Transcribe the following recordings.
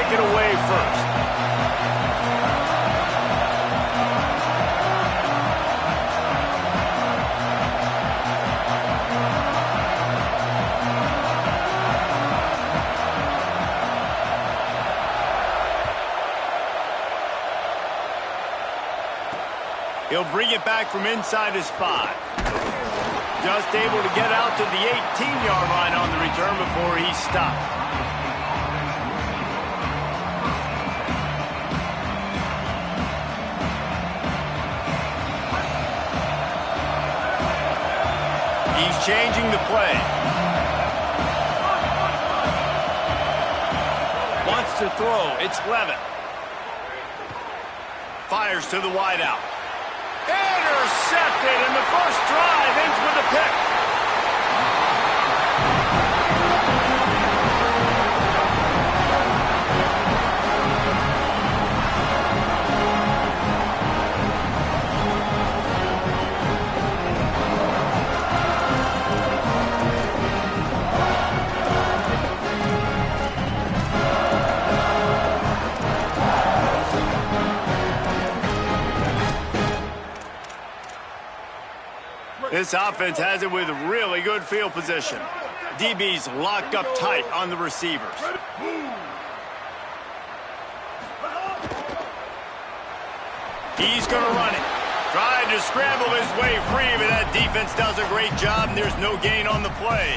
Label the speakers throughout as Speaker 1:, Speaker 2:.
Speaker 1: kick it away first. He'll bring it back from inside his 5. Just able to get out to the 18-yard line on the return before he stopped. He's changing the play. Wants to throw. It's Levitt. Fires to the wideout. Intercepted, and the first drive ends with a pick. This offense has it with really good field position. DB's locked up tight on the receivers. He's going to run it. Tried to scramble his way free, but that defense does a great job, and there's no gain on the play.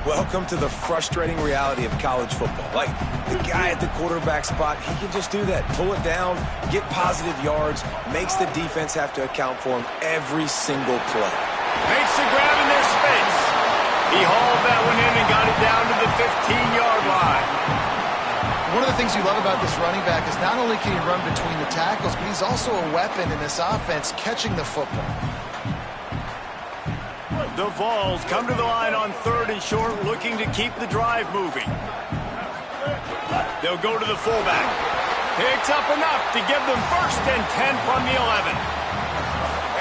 Speaker 2: Welcome to the frustrating reality of college football. Like, the guy at the quarterback spot, he can just do that. Pull it down, get positive yards, makes the defense have to account for him every single play.
Speaker 1: Makes the grab in their space. He hauled that one in and got it down to the 15-yard line.
Speaker 3: One of the things you love about this running back is not only can he run between the tackles, but he's also a weapon in this offense catching the football.
Speaker 1: The Vols come to the line on 3rd and short, looking to keep the drive moving. They'll go to the fullback. Picks up enough to give them 1st and 10 from the 11.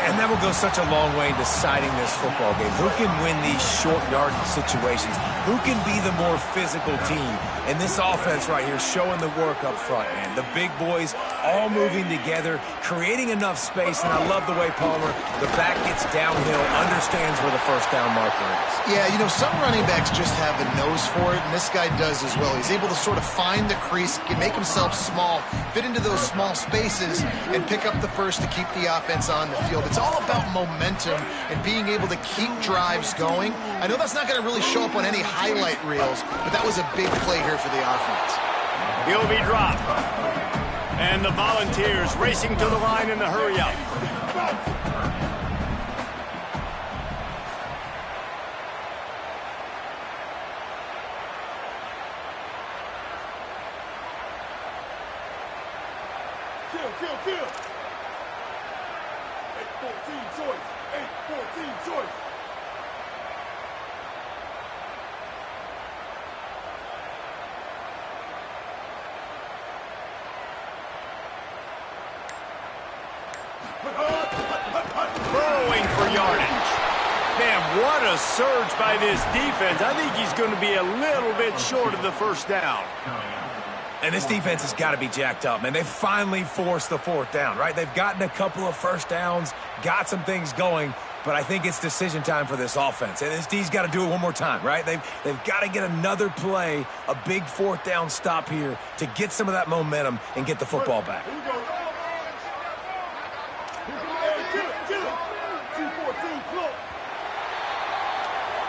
Speaker 2: And that will go such a long way in deciding this football game. Who can win these short yard situations? Who can be the more physical team? And this offense right here showing the work up front, man. The big boys all moving together, creating enough space. And I love the way Palmer, the back gets downhill, understands where the first down marker is.
Speaker 3: Yeah, you know, some running backs just have a nose for it, and this guy does as well. He's able to sort of find the crease, can make himself small, fit into those small spaces, and pick up the first to keep the offense on the field. It's all about momentum and being able to keep drives going. I know that's not going to really show up on any highlight reels, but that was a big play here for the offense.
Speaker 1: He'll be dropped. And the Volunteers racing to the line in the hurry-up.
Speaker 4: Kill. 8-14 choice. 8-14 choice.
Speaker 1: Burrowing for yardage. Man, what a surge by this defense. I think he's going to be a little bit short of the first down.
Speaker 2: And this defense has got to be jacked up, man. They finally forced the 4th down, right? They've gotten a couple of first downs, got some things going, but I think it's decision time for this offense. And this D's got to do it one more time, right? They've got to get another play, a big 4th down stop here to get some of that momentum and get the football back.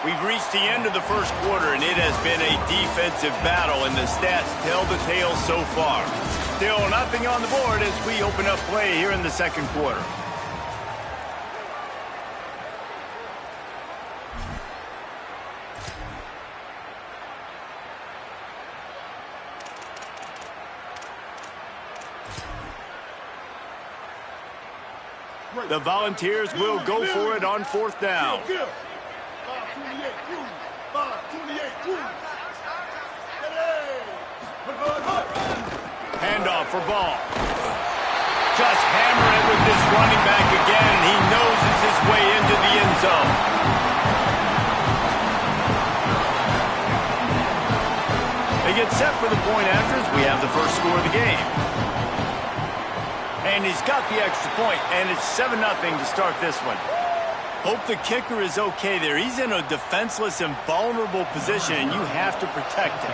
Speaker 1: We've reached the end of the first quarter, and it has been a defensive battle, and the stats tell the tale so far. Still nothing on the board as we open up play here in the second quarter. The Volunteers will go for it on 4th down.
Speaker 4: 5-28
Speaker 1: Handoff for Ball. Just hammer it with this running back again, and he noses his way into the end zone. A They get set for the point after as we have the first score of the game. And he's got the extra point, and it's 7-0 to start this one. Hope the kicker is okay there. He's in a defenseless and vulnerable position, and you have to protect him.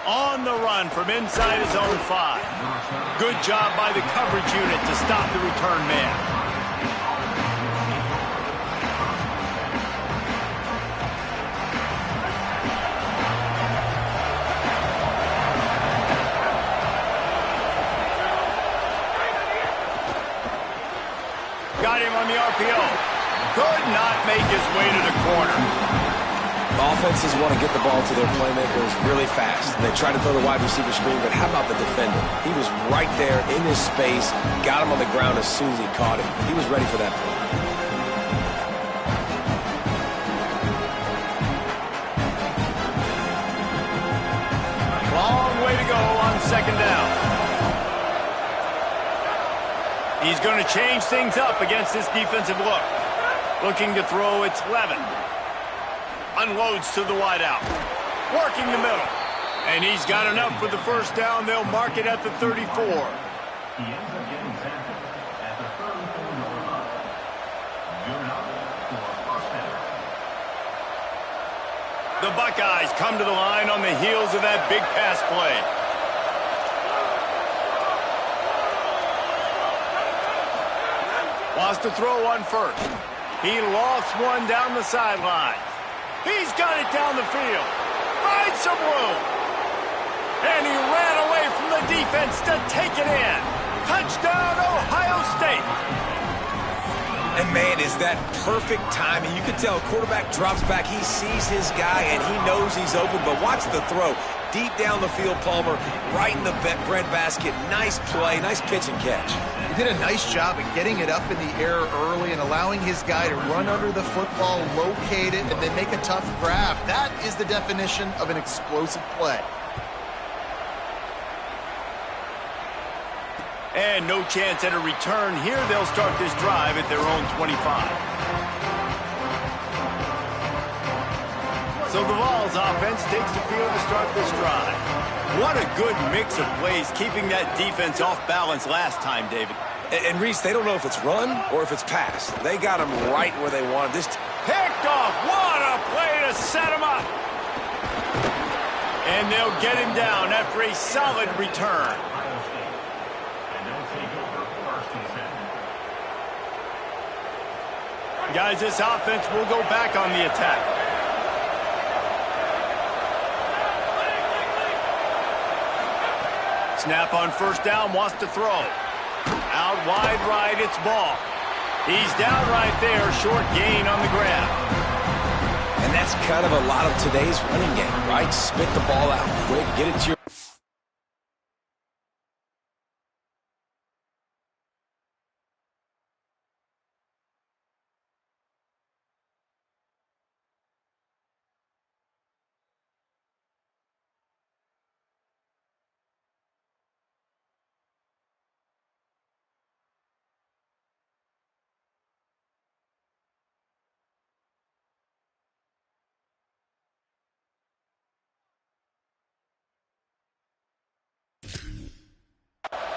Speaker 1: On the run from inside his own 5. Good job by the coverage unit to stop the return man. Got him on the RPO. Could not make his way to the corner.
Speaker 2: Offenses want to get the ball to their playmakers really fast. They try to throw the wide receiver screen, but how about the defender? He was right there in his space, got him on the ground as soon as he caught him. He was ready for that play.
Speaker 1: Long way to go on second down. He's going to change things up against this defensive look. Looking to throw, it's Levin. Unloads to the wideout. Working the middle. And he's got enough for the first down. They'll mark it at the 34. The Buckeyes come to the line on the heels of that big pass play. Wants to throw one first. He lofts one down the sideline. He's got it down the field. Finds some room. And he ran away from the defense to take it in. Touchdown, Ohio State.
Speaker 2: And, man, is that perfect timing. You can tell quarterback drops back. He sees his guy, and he knows he's open. But watch the throw. Deep down the field, Palmer, right in the breadbasket. Nice play, nice pitch and catch.
Speaker 3: He did a nice job of getting it up in the air early and allowing his guy to run under the football, locate it, and then make a tough grab. That is the definition of an explosive play.
Speaker 1: And no chance at a return here. They'll start this drive at their own 25. So the Vols offense takes the field to start this drive. What a good mix of plays, keeping that defense off balance last time, David.
Speaker 2: And Reese, they don't know if it's run or if it's pass. They got him right where they wanted. This
Speaker 1: picked off. What a play to set him up. And they'll get him down after a solid return. Guys, this offense will go back on the attack. Snap on first down, wants to throw. Out wide right, it's Ball. He's down right there, short gain on the grab.
Speaker 2: And that's kind of a lot of today's running game, right? Spit the ball out quick, get it to your...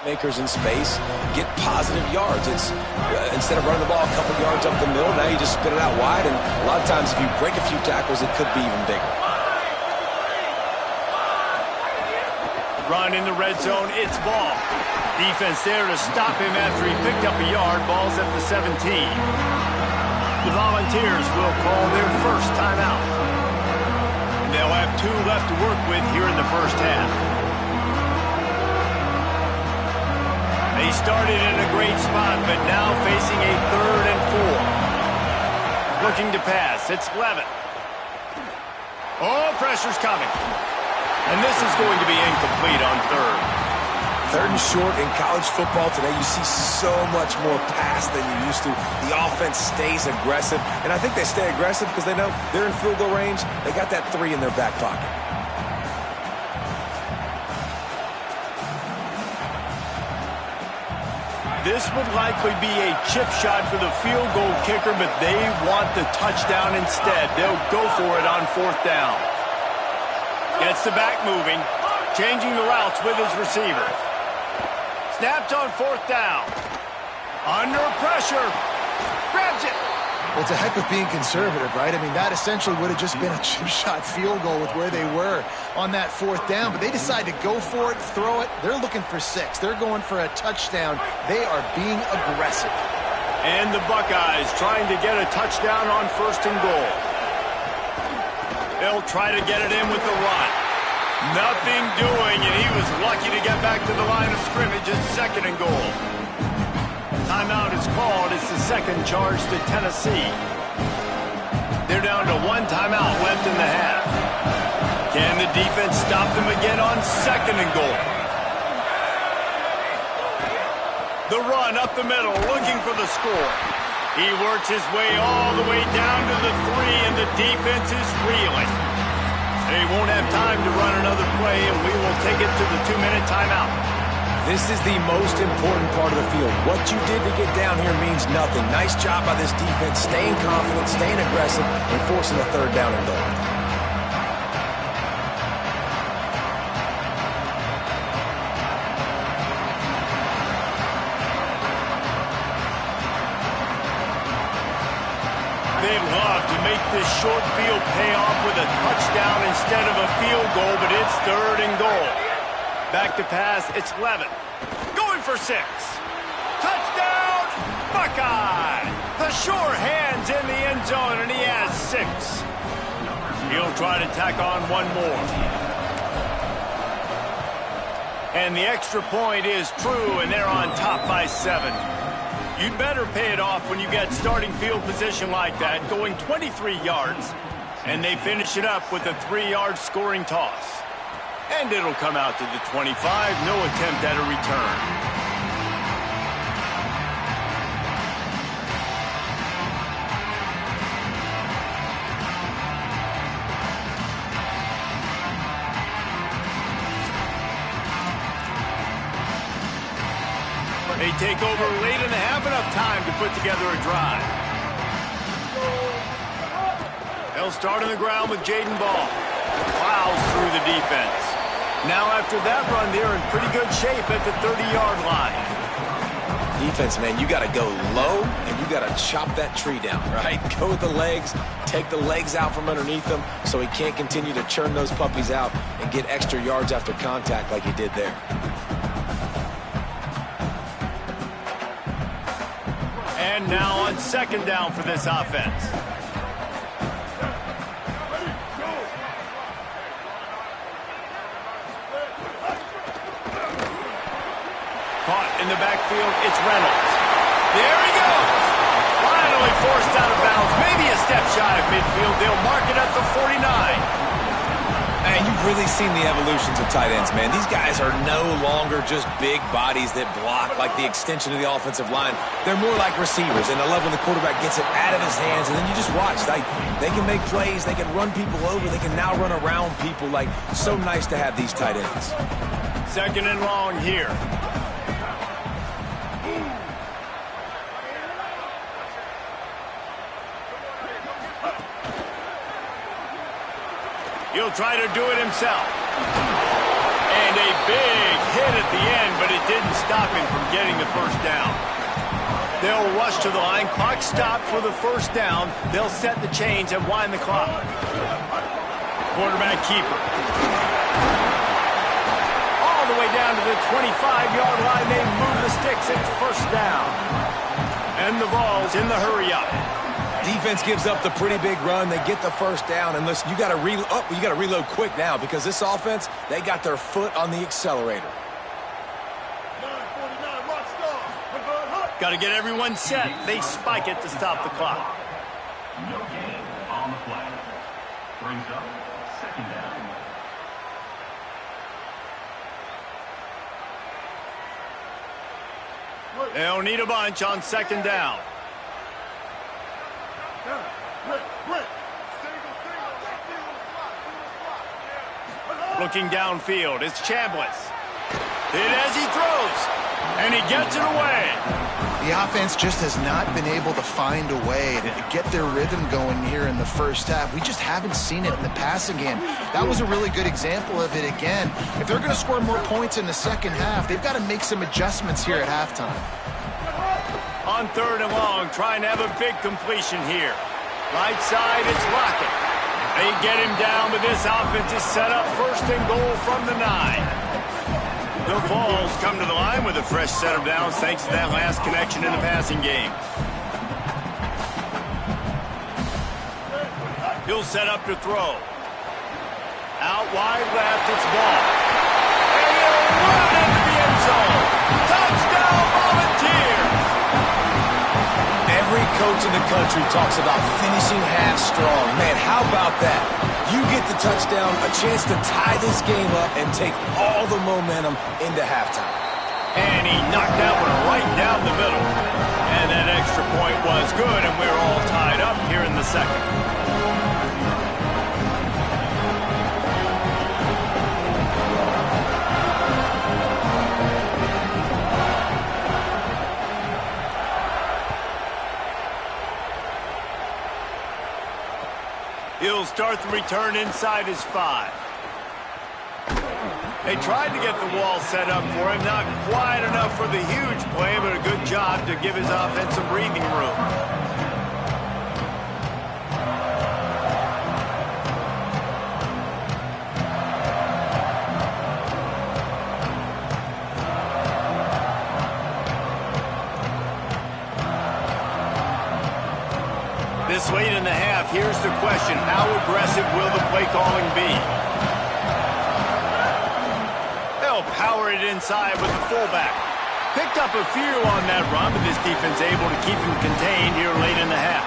Speaker 2: makers in space get positive yards. It's instead of running the ball a couple yards up the middle, now you just spit it out wide, and a lot of times if you break a few tackles, it could be even bigger.
Speaker 1: Run in the red zone, it's Ball. Defense there to stop him after he picked up a yard. Ball's at the 17. The Volunteers will call their first timeout. They'll have 2 left to work with here in the first half. They started in a great spot, but now facing a 3rd and 4. Looking to pass, it's Levin. Oh, pressure's coming. And this is going to be incomplete on 3rd.
Speaker 2: 3rd and short in college football today, you see so much more pass than you used to. The offense stays aggressive, and I think they stay aggressive because they know they're in field goal range. They got that 3 in their back pocket.
Speaker 1: This would likely be a chip shot for the field goal kicker, but they want the touchdown instead. They'll go for it on 4th down. Gets the back moving, changing the routes with his receiver. Snapped on 4th down. Under pressure. Grabs it.
Speaker 3: Well, it's a heck of being conservative, right? I mean, that essentially would have just been a chip shot field goal with where they were on that 4th down. But they decide to go for it, throw it. They're looking for 6. They're going for a touchdown. They are being aggressive.
Speaker 1: And the Buckeyes trying to get a touchdown on 1st and goal. They'll try to get it in with the run. Nothing doing, and he was lucky to get back to the line of scrimmage at 2nd and goal. Timeout is called. It's the 2nd charge to Tennessee. They're down to 1 timeout left in the half. Can the defense stop them again on 2nd and goal? The run up the middle, looking for the score. He works his way all the way down to the 3, and the defense is reeling. They won't have time to run another play, and we will take it to the 2-minute timeout.
Speaker 2: This is the most important part of the field. What you did to get down here means nothing. Nice job by this defense, staying confident, staying aggressive, and forcing a 3rd down and goal.
Speaker 1: They'd love to make this short field pay off with a touchdown instead of a field goal, but it's 3rd and goal. Back to pass, it's Levin. Going for 6. Touchdown, Buckeye! The sure hand's in the end zone, and he has 6. He'll try to tack on 1 more. And the extra point is true, and they're on top by 7. You'd better pay it off when you get starting field position like that, going 23 yards. And they finish it up with a 3-yard scoring toss. And it'll come out to the 25, no attempt at a return. They take over late in the half, enough time to put together a drive. They'll start on the ground with Jaden Ball. Plows through the defense. Now after that run, they're in pretty good shape at the 30-yard line.
Speaker 2: Defense, man, you got to go low, and you got to chop that tree down, right? Go with the legs, take the legs out from underneath them so he can't continue to churn those puppies out and get extra yards after contact like he did there.
Speaker 1: And now on 2nd down for this offense. Caught in the backfield, it's Reynolds. There he goes. Finally forced out of bounds. Maybe a step shy of midfield. They'll mark it at the 49.
Speaker 2: And you've really seen the evolutions of tight ends, man. These guys are no longer just big bodies that block like the extension of the offensive line. They're more like receivers, and I love when the quarterback gets it out of his hands, and then you just watch. They can make plays. They can run people over. They can now run around people. Like, so nice to have these tight ends.
Speaker 1: 2nd and long here. He'll try to do it himself. And a big hit at the end, but it didn't stop him from getting the 1st down. They'll rush to the line. Clock stopped for the 1st down. They'll set the chains and wind the clock. Quarterback keeper. All the way down to the 25-yard line. They move the sticks. It's 1st down. And the ball's in the hurry-up.
Speaker 2: Defense gives up the pretty big run. They get the 1st down. And listen, you got to reload quick now because this offense, they got their foot on the accelerator.
Speaker 4: 9:49, watch stop.
Speaker 1: Got to get everyone set. They spike it to stop the clock.
Speaker 5: No gain on the play. Brings up 2nd down.
Speaker 1: They'll need a bunch on 2nd down. Looking downfield, it's Chambliss. Hit as he throws. And he gets it away.
Speaker 3: The offense just has not been able to find a way to get their rhythm going here in the first half. We just haven't seen it in the passing game. That was a really good example of it again. If they're going to score more points in the second half, they've got to make some adjustments here at halftime.
Speaker 1: On 3rd and long, trying to have a big completion here. Right side, it's Lockett. They get him down, but this offense is set up 1st and goal from the 9. The Vols come to the line with a fresh set of downs thanks to that last connection in the passing game. He'll set up to throw. Out wide left, it's Ball. And he'll run into the end zone. Touchdown, Volunteers!
Speaker 2: Every coach in the country talks about finishing half strong. Man, how about that? You get the touchdown, a chance to tie this game up and take all the momentum into halftime.
Speaker 1: And he knocked that one right down the middle. And that extra point was good, and we're all tied up here in the second. He'll start the return inside his 5. They tried to get the wall set up for him. Not quite enough for the huge play, but a good job to give his offense some breathing room. This late in the half, here's the question. How aggressive will the play calling be? They'll power it inside with the fullback. Picked up a few on that run, but this defense able to keep him contained here late in the half.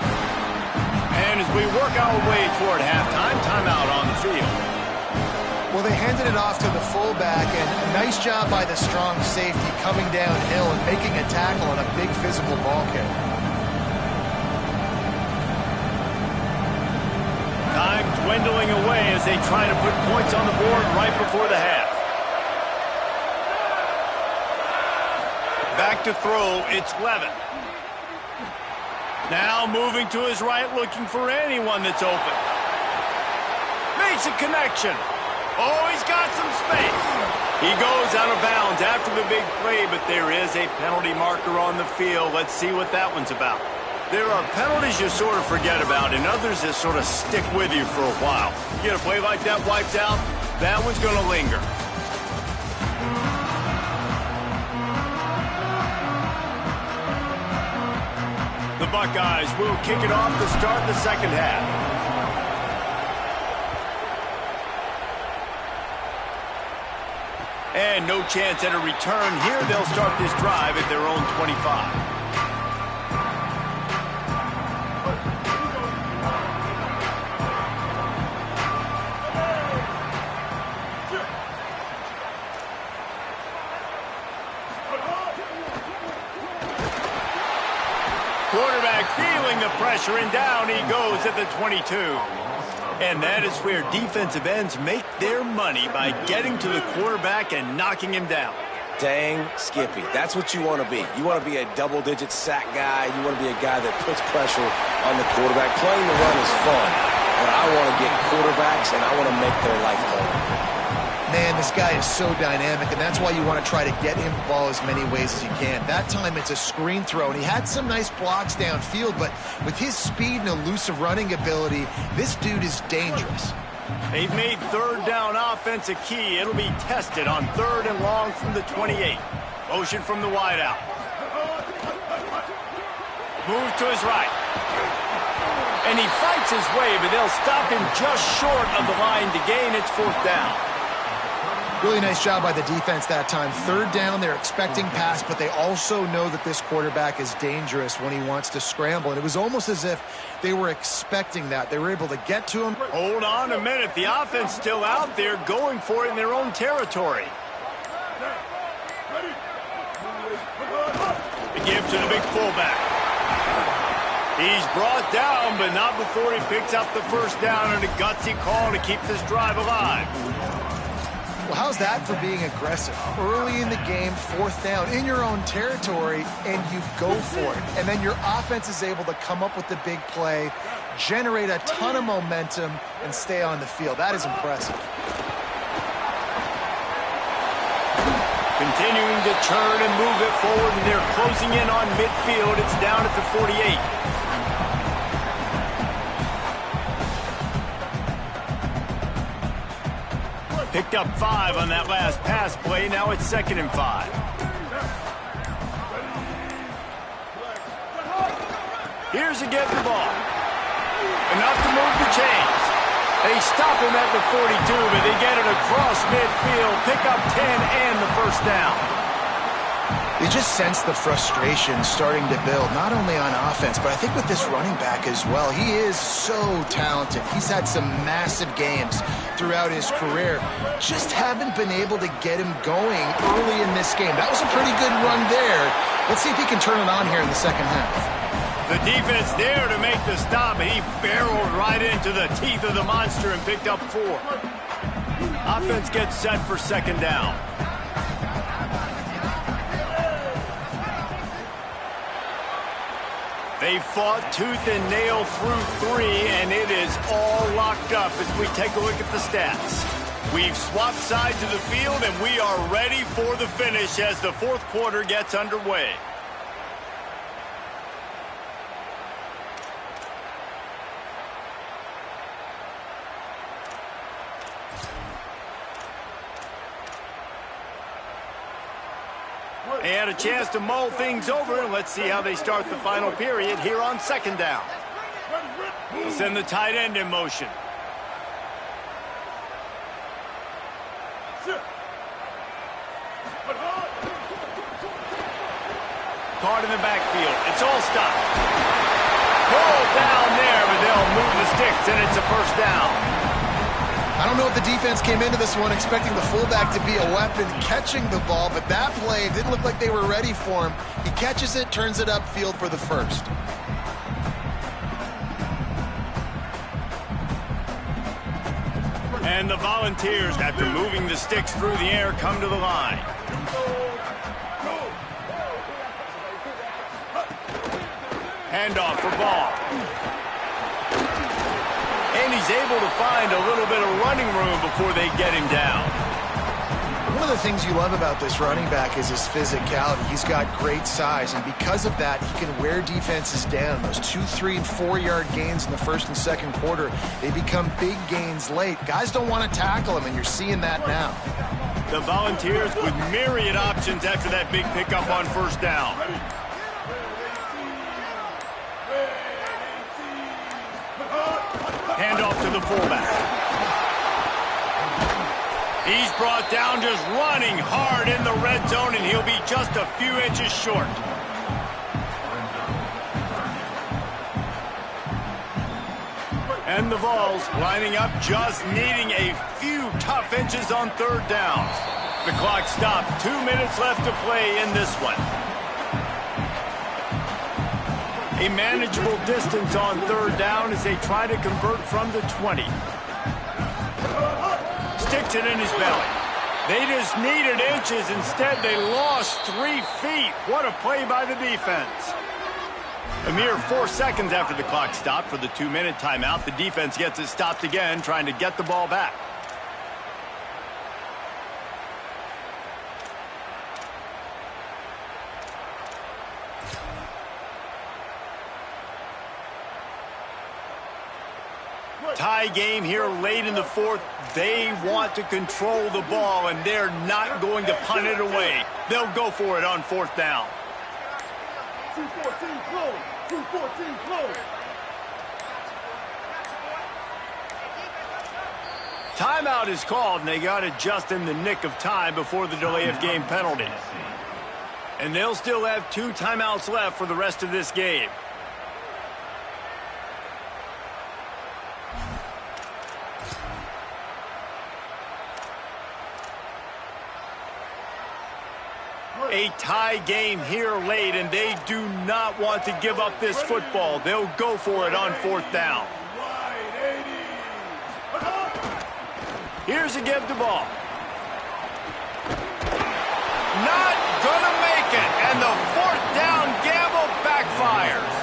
Speaker 1: And as we work our way toward halftime, timeout on the field.
Speaker 3: Well, they handed it off to the fullback, and a nice job by the strong safety coming downhill and making a tackle on a big physical ball carrier.
Speaker 1: Time dwindling away as they try to put points on the board right before the half. Back to throw, it's Levin. Now moving to his right, looking for anyone that's open. Makes a connection. Oh, he's got some space. He goes out of bounds after the big play, but there is a penalty marker on the field. Let's see what that one's about. There are penalties you sort of forget about and others that sort of stick with you for a while. You get a play like that wiped out, that one's going to linger. The Buckeyes will kick it off to start the second half. And no chance at a return here. They'll start this drive at their own 25. Quarterback feeling the pressure, and down he goes at the 22. And that is where defensive ends make their money, by getting to the quarterback and knocking him down.
Speaker 2: Dang, Skippy, that's what you want to be. You want to be a double-digit sack guy. You want to be a guy that puts pressure on the quarterback. Playing the run is fun, but I want to get quarterbacks, and I want to make their life hard.
Speaker 3: Man, this guy is so dynamic, and that's why you want to try to get him the ball as many ways as you can. That time it's a screen throw, and he had some nice blocks downfield, but with his speed and elusive running ability, this dude is dangerous.
Speaker 1: They've made third down offense a key. It'll be tested on 3rd and long from the 28. Motion from the wideout. Move to his right. And he fights his way, but they'll stop him just short of the line to gain its 4th down.
Speaker 3: Really nice job by the defense that time. 3rd down, they're expecting pass, but they also know that this quarterback is dangerous when he wants to scramble. And it was almost as if they were expecting that. They were able to get to him.
Speaker 1: Hold on a minute. The offense still out there going for it in their own territory. The give to the big fullback. He's brought down, but not before he picks up the 1st down, and a gutsy call to keep this drive alive.
Speaker 3: Well, how's that for being aggressive? Early in the game, 4th down, in your own territory, and you go for it. And then your offense is able to come up with the big play, generate a ton of momentum, and stay on the field. That is impressive.
Speaker 1: Continuing to turn and move it forward, and they're closing in on midfield. It's down at the 48. Picked up 5 on that last pass play. Now it's 2nd and 5. Here's a get the ball. Enough to move the chains. They stop him at the 42, but they get it across midfield. Pick up 10 and the 1st down.
Speaker 3: You just sense the frustration starting to build, not only on offense, but I think with this running back as well. He is so talented. He's had some massive games throughout his career. Just haven't been able to get him going early in this game. That was a pretty good run there. Let's see if he can turn it on here in the second half.
Speaker 1: The defense there to make the stop, and he barreled right into the teeth of the monster and picked up 4. Offense gets set for 2nd down. They fought tooth and nail through 3, and it is all locked up as we take a look at the stats. We've swapped sides of the field, and we are ready for the finish as the 4th quarter gets underway. They had a chance to mull things over, and let's see how they start the final period here on 2nd down. They'll send the tight end in motion. Caught in the backfield. It's all stopped. Pulled down there, but they'll move the sticks, and it's a 1st down.
Speaker 3: I don't know if the defense came into this one expecting the fullback to be a weapon catching the ball, but that play didn't look like they were ready for him. He catches it, turns it upfield for the 1st.
Speaker 1: And the Volunteers, after moving the sticks through the air, come to the line. Handoff for Ball. And he's able to find a little bit of running room before they get him down.
Speaker 3: One of the things you love about this running back is his physicality. He's got great size, and because of that, he can wear defenses down. Those 2, 3, and 4-yard gains in the 1st and 2nd quarter, they become big gains late. Guys don't want to tackle him, and you're seeing that now.
Speaker 1: The Volunteers with myriad options after that big pickup on 1st down. Handoff to the fullback. He's brought down just running hard in the red zone, and he'll be just a few inches short. And the Vols lining up, just needing a few tough inches on 3rd down. The clock stopped. 2 minutes left to play in this one. A manageable distance on 3rd down as they try to convert from the 20. Sticks it in his belly. They just needed inches. Instead, they lost 3 feet. What a play by the defense. A mere 4 seconds after the clock stopped for the 2-minute timeout, the defense gets it stopped again, trying to get the ball back. Tie game here late in the 4th. They want to control the ball, and they're not going to punt it away. They'll go for it on 4th down.
Speaker 4: 2-14 close. 2-14 close.
Speaker 1: Timeout is called, and they got it just in the nick of time before the delay of game penalty. And they'll still have 2 timeouts left for the rest of this game. A tie game here late, and they do not want to give up this football. They'll go for it on 4th down. Here's a give the ball. Not gonna make it, and the fourth down gamble backfires.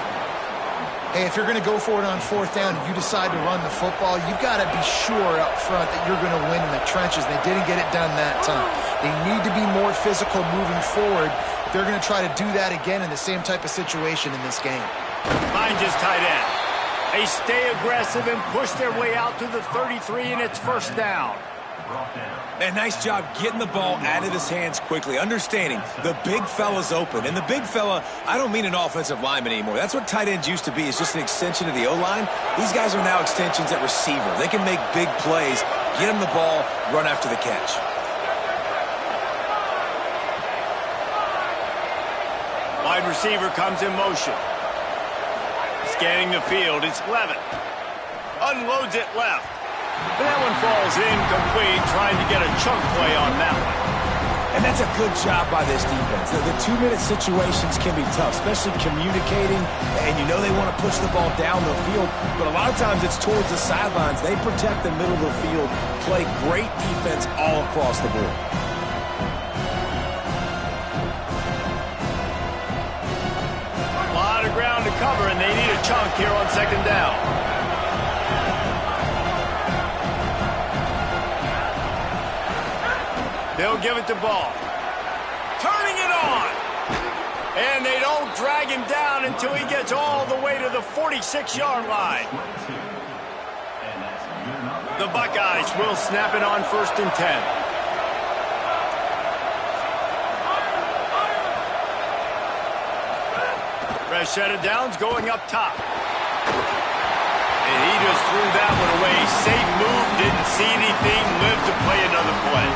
Speaker 3: Hey, if you're going to go for it on fourth down, you decide to run the football, you've got to be sure up front that you're going to win in the trenches. They didn't get it done that time. They need to be more physical moving forward. They're going to try to do that again in the same type of situation in this game.
Speaker 1: Finds his tight end. They stay aggressive and push their way out to the 33, and it's first down.
Speaker 2: And nice job getting the ball out of his hands quickly, understanding the big fella's open. And the big fella, I don't mean an offensive lineman anymore. That's what tight ends used to be, is just an extension of the O-line. These guys are now extensions at receiver. They can make big plays, get him the ball, run after the catch.
Speaker 1: Wide receiver comes in motion. Scanning the field, it's Levitt. Unloads it left. And that one falls incomplete, trying to get a chunk play on that one.
Speaker 2: And that's a good job by this defense. The 2-minute situations can be tough, especially communicating, and you know they want to push the ball down the field, but a lot of times it's towards the sidelines. They protect the middle of the field, play great defense all across the board.
Speaker 1: A lot of ground to cover, and they need a chunk here on second down. They'll give it to Ball. Turning it on. And they don't drag him down until he gets all the way to the 46-yard line. The Buckeyes will snap it on 1st and 10. Rashad Downs going up top. And he just threw that one away. Safe move, didn't see anything, lived to play another play.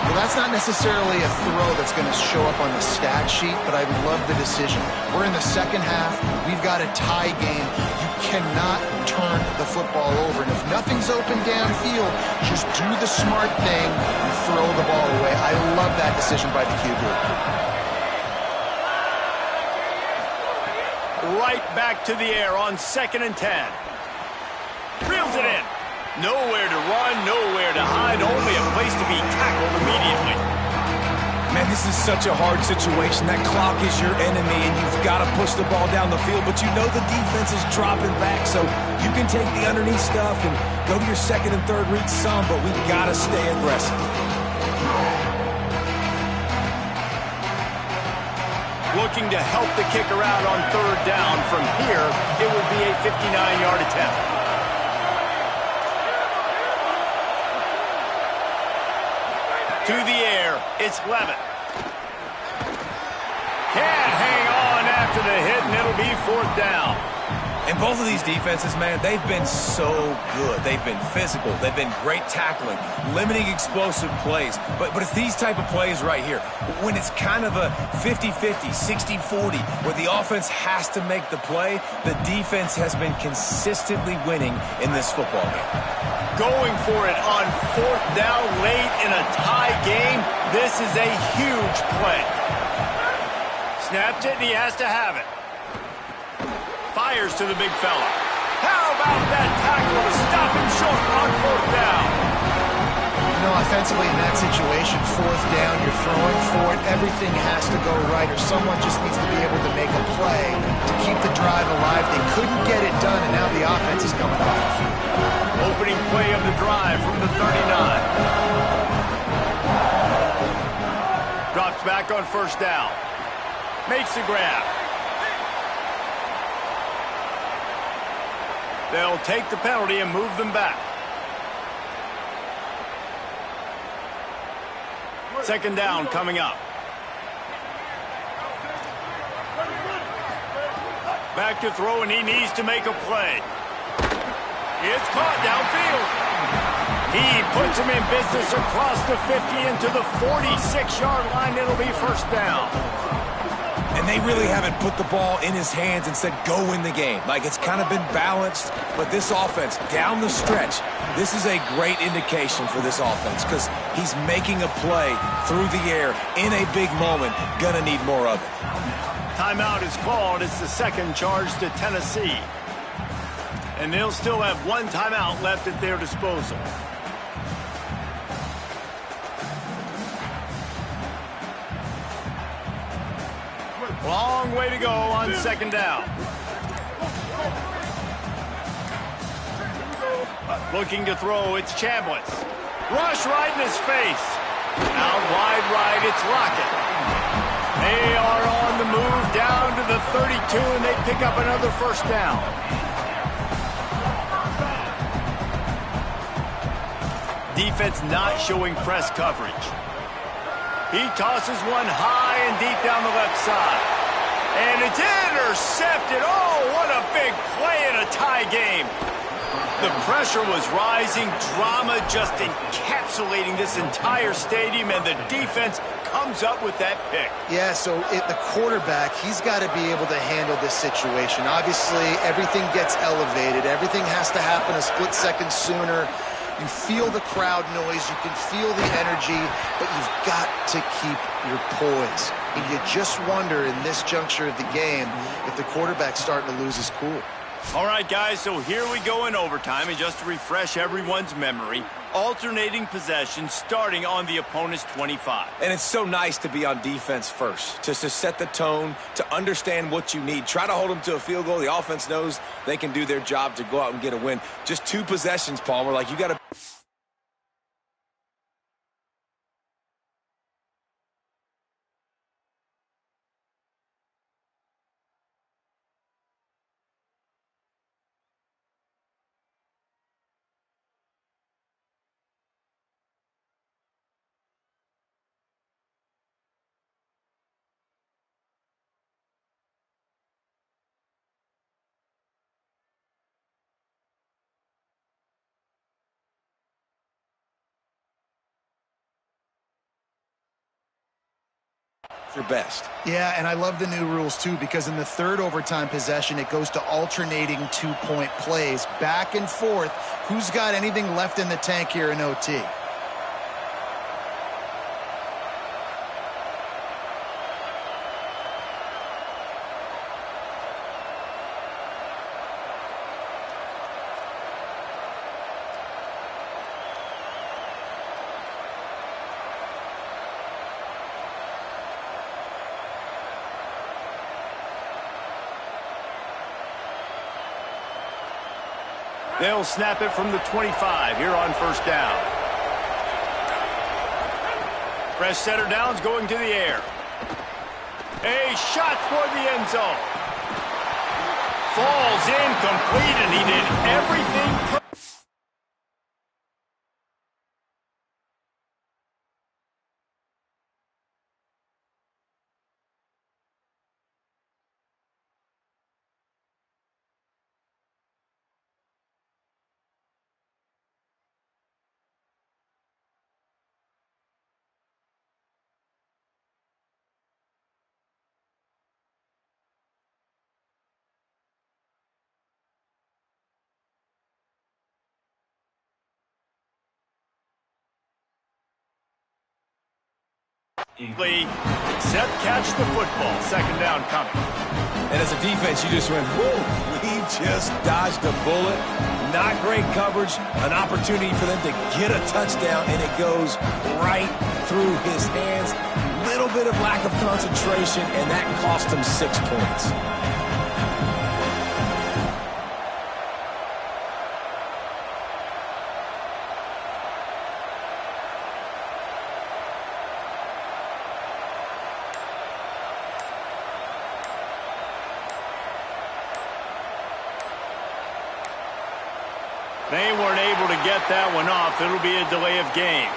Speaker 3: Well, that's not necessarily a throw that's going to show up on the stat sheet, but I love the decision. We're in the second half. We've got a tie game. You cannot turn the football over. And if nothing's open downfield, just do the smart thing and throw the ball away. I love that decision by the QB.
Speaker 1: Right back to the air on 2nd and 10. Reels it in. Nowhere to run, nowhere to hide, only a place to be tackled immediately.
Speaker 2: Man, this is such a hard situation. That clock is your enemy, and you've got to push the ball down the field, but you know the defense is dropping back, so you can take the underneath stuff and go to your second and third read some, but we've got to stay aggressive.
Speaker 1: Looking to help the kicker out on 3rd down. From here, it would be a 59-yard attempt. To the air, it's Levitt. Can't hang on after the hit, and it'll be 4th down.
Speaker 2: And both of these defenses, man, they've been so good. They've been physical. They've been great tackling, limiting explosive plays. But it's these type of plays right here, when it's kind of a 50-50, 60-40, where the offense has to make the play, the defense has been consistently winning in this football game.
Speaker 1: Going for it on 4th down late in a tie game. This is a huge play. Snapped it, and he has to have it. Fires to the big fella. How about that tackle to stop him short on 4th down?
Speaker 3: You know, offensively in that situation, 4th down, you're throwing for it. Everything has to go right, or someone just needs to be able to make a play to keep the drive alive. They couldn't get it done, and now the offense is coming off the field.
Speaker 1: Opening play of the drive from the 39. Drops back on 1st down. Makes the grab. They'll take the penalty and move them back. 2nd down coming up. Back to throw, and he needs to make a play. It's caught downfield. He puts him in business across the 50 into the 46-yard line. It'll be 1st down.
Speaker 2: And they really haven't put the ball in his hands and said, go win the game. Like, it's kind of been balanced, but this offense, down the stretch, this is a great indication for this offense because he's making a play through the air in a big moment. Gonna need more of it.
Speaker 1: Timeout is called. It's the 2nd charge to Tennessee. And they'll still have 1 timeout left at their disposal. Long way to go on second down. Looking to throw, it's Chambliss. Rush right in his face. Out wide right, it's Lockett. They are on the move down to the 32, and they pick up another first down. Defense not showing press coverage. He tosses one high and deep down the left side. And it's intercepted. Oh, what a big play in a tie game. The pressure was rising. Drama just encapsulating this entire stadium, and the defense comes up with that pick.
Speaker 3: Yeah, so the quarterback, he's got to be able to handle this situation. Obviously, everything gets elevated. Everything has to happen a split second sooner. You feel the crowd noise, you can feel the energy, but you've got to keep your poise. And you just wonder in this juncture of the game if the quarterback's starting to lose his cool.
Speaker 1: All right, guys, so here we go in overtime, and just to refresh everyone's memory, alternating possession starting on the opponent's 25.
Speaker 2: And it's so nice to be on defense first, just to set the tone, to understand what you need. Try to hold them to a field goal. The offense knows they can do their job to go out and get a win. Just 2 possessions, Palmer. Like, you got to... your best.
Speaker 3: Yeah, and I love the new rules too, because in the third overtime possession, it goes to alternating 2-point plays back and forth. Who's got anything left in the tank here in OT?
Speaker 1: They'll snap it from the 25 here on first down. Fresh center downs going to the air. A shot toward the end zone. Falls incomplete, and he did everything. Except catch the football. Second down coming.
Speaker 2: And as a defense, you just went, whoo, we just dodged a bullet. Not great coverage. An opportunity for them to get a touchdown, and it goes right through his hands. Little bit of lack of concentration, and that cost him 6 points.
Speaker 1: They weren't able to get that one off. It'll be a delay of game.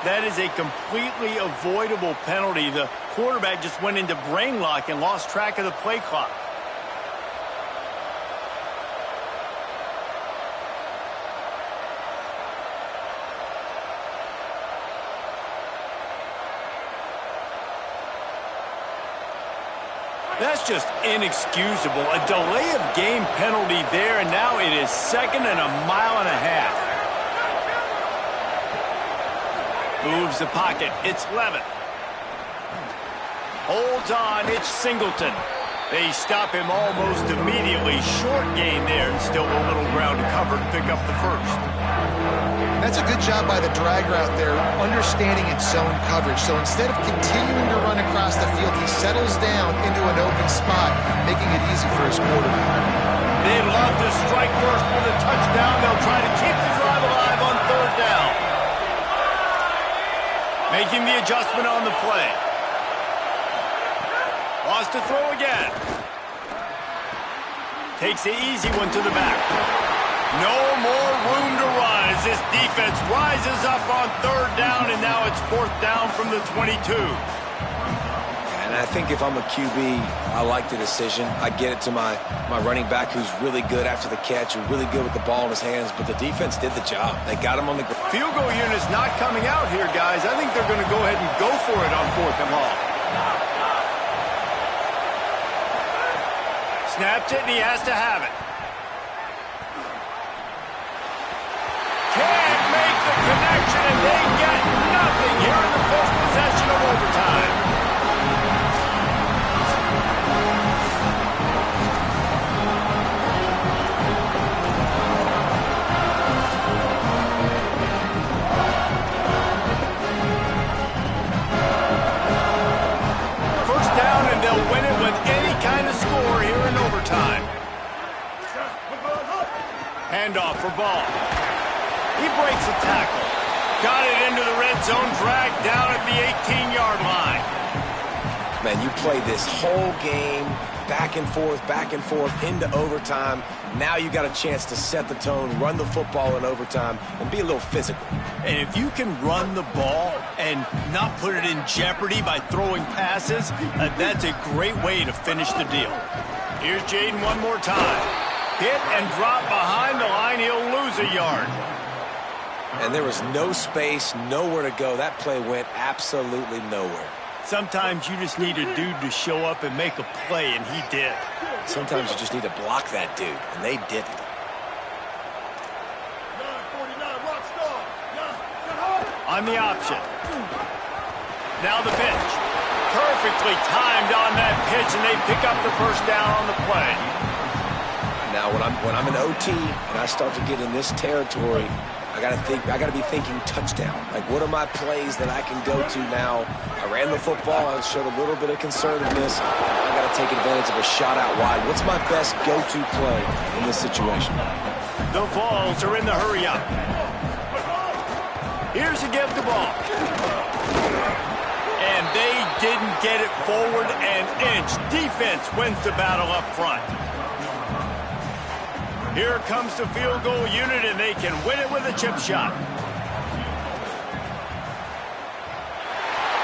Speaker 1: That is a completely avoidable penalty. The quarterback just went into brain lock and lost track of the play clock. That's just inexcusable. A delay of game penalty there, and now it is 2nd and a mile and a half. Moves the pocket. It's Levin. Holds on. It's Singleton. They stop him almost immediately. Short gain there, and still a little ground to cover to pick up the first.
Speaker 3: That's a good job by the drag route there, understanding its zone coverage. So instead of continuing to run across the field, he settles down into an open spot, making it easy for his quarterback.
Speaker 1: They'd love to strike first with a touchdown. They'll try to keep the drive alive on third down. Making the adjustment on the play. Wants to throw again. Takes the easy one to the back. No more room to run as this defense rises up on third down, and now it's fourth down from the 22.
Speaker 2: And I think if I'm a QB, I like the decision. I get it to my running back who's really good after the catch and really good with the ball in his hands, but the defense did the job. They got him on the ground.
Speaker 1: Field goal unit's not coming out here, guys. I think they're going to go ahead and go for it on fourth and long. Snapped it, and he has to have it. Can't make the connection, and they get nothing here in the first possession of overtime. First down, and they'll win it with any kind of score here in overtime. Handoff for Ball. He breaks a tackle. Got it into the red zone, dragged down at the 18-yard line.
Speaker 2: Man, you play this whole game back and forth into overtime. Now you got a chance to set the tone, run the football in overtime, and be a little physical.
Speaker 1: And if you can run the ball and not put it in jeopardy by throwing passes, that's a great way to finish the deal. Here's Jaden one more time. Hit and drop behind the line. He'll lose a yard.
Speaker 2: And there was no space, nowhere to go. That play went absolutely nowhere.
Speaker 1: Sometimes you just need a dude to show up and make a play, and he did.
Speaker 2: Sometimes you just need to block that dude, and they didn't.
Speaker 4: 949, rock star.
Speaker 1: On the option. Now the pitch. Perfectly timed on that pitch, and they pick up the first down on the play.
Speaker 2: Now, when I'm in OT and I start to get in this territory, I gotta be thinking touchdown. Like, what are my plays that I can go to now? I ran the football. I showed a little bit of conservativeness. I gotta take advantage of a shot out wide. What's my best go-to play in this situation?
Speaker 1: The Vols are in the hurry up. Here's a give the ball. And they didn't get it forward an inch. Defense wins the battle up front. Here comes the field goal unit, and they can win it with a chip shot.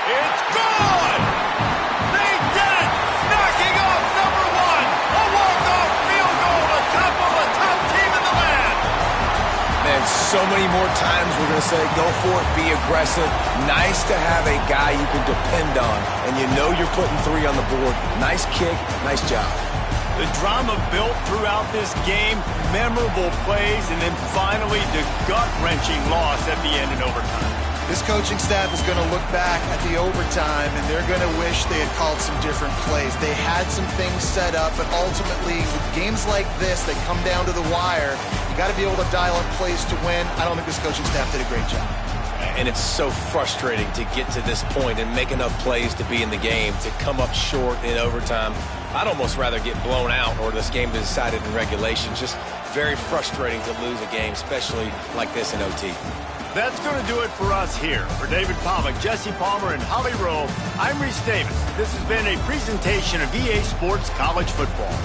Speaker 1: It's good! They did it! Knocking off number one! A walk-off field goal to topple the top team in the land!
Speaker 2: Man, so many more times we're going to say, go for it, be aggressive. Nice to have a guy you can depend on, and you know you're putting three on the board. Nice kick, nice job.
Speaker 1: The drama built throughout this game, memorable plays, and then finally the gut-wrenching loss at the end in overtime.
Speaker 3: This coaching staff is going to look back at the overtime, and they're going to wish they had called some different plays. They had some things set up, but ultimately, with games like this that come down to the wire, you got to be able to dial up plays to win. I don't think this coaching staff did a great job.
Speaker 2: And it's so frustrating to get to this point and make enough plays to be in the game, to come up short in overtime. I'd almost rather get blown out or this game be decided in regulation. Just very frustrating to lose a game, especially like this in OT.
Speaker 1: That's going to do it for us here. For David Pollack, Jesse Palmer, and Holly Rowe, I'm Reese Davis. This has been a presentation of EA Sports College Football.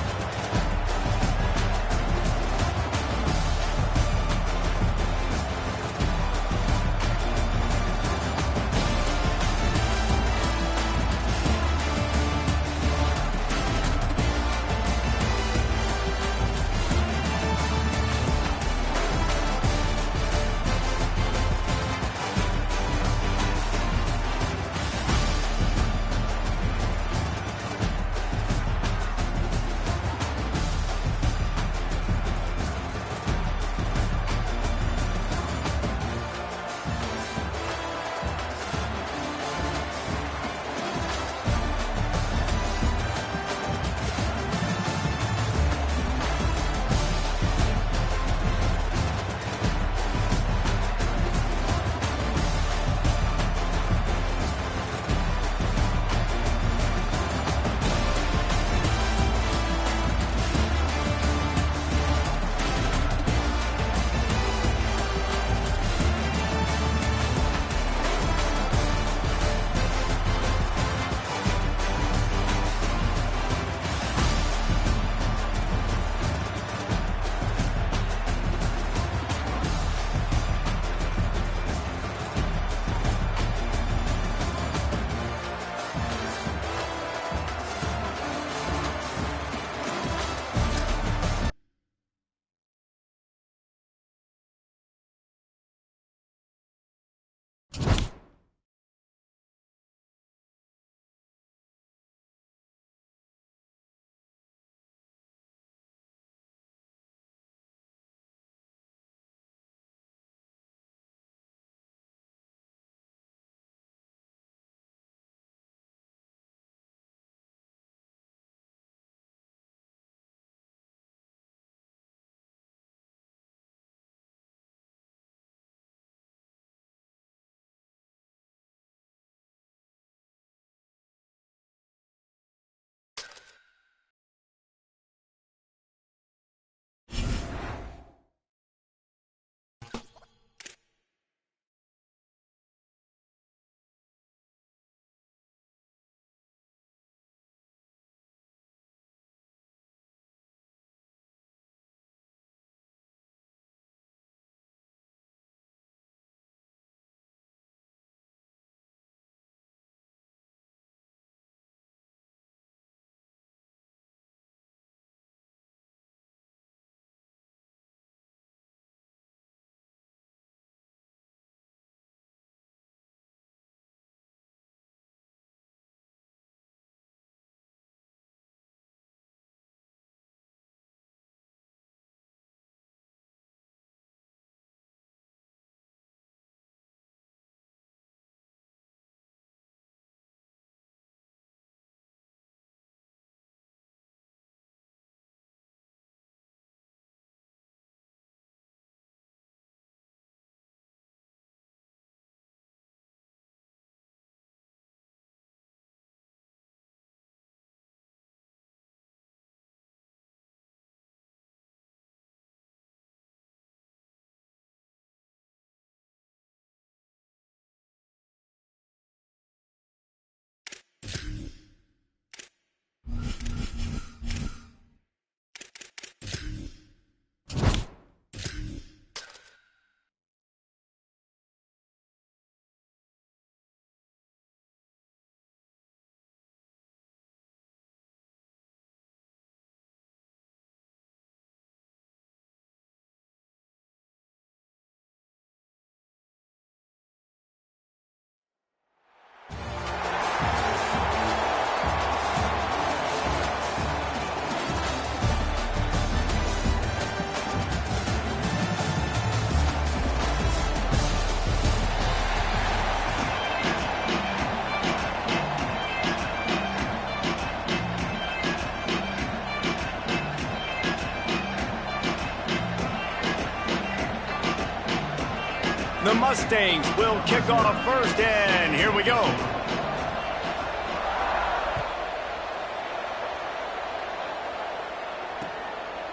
Speaker 1: The Mustangs will kick off first, and here we go.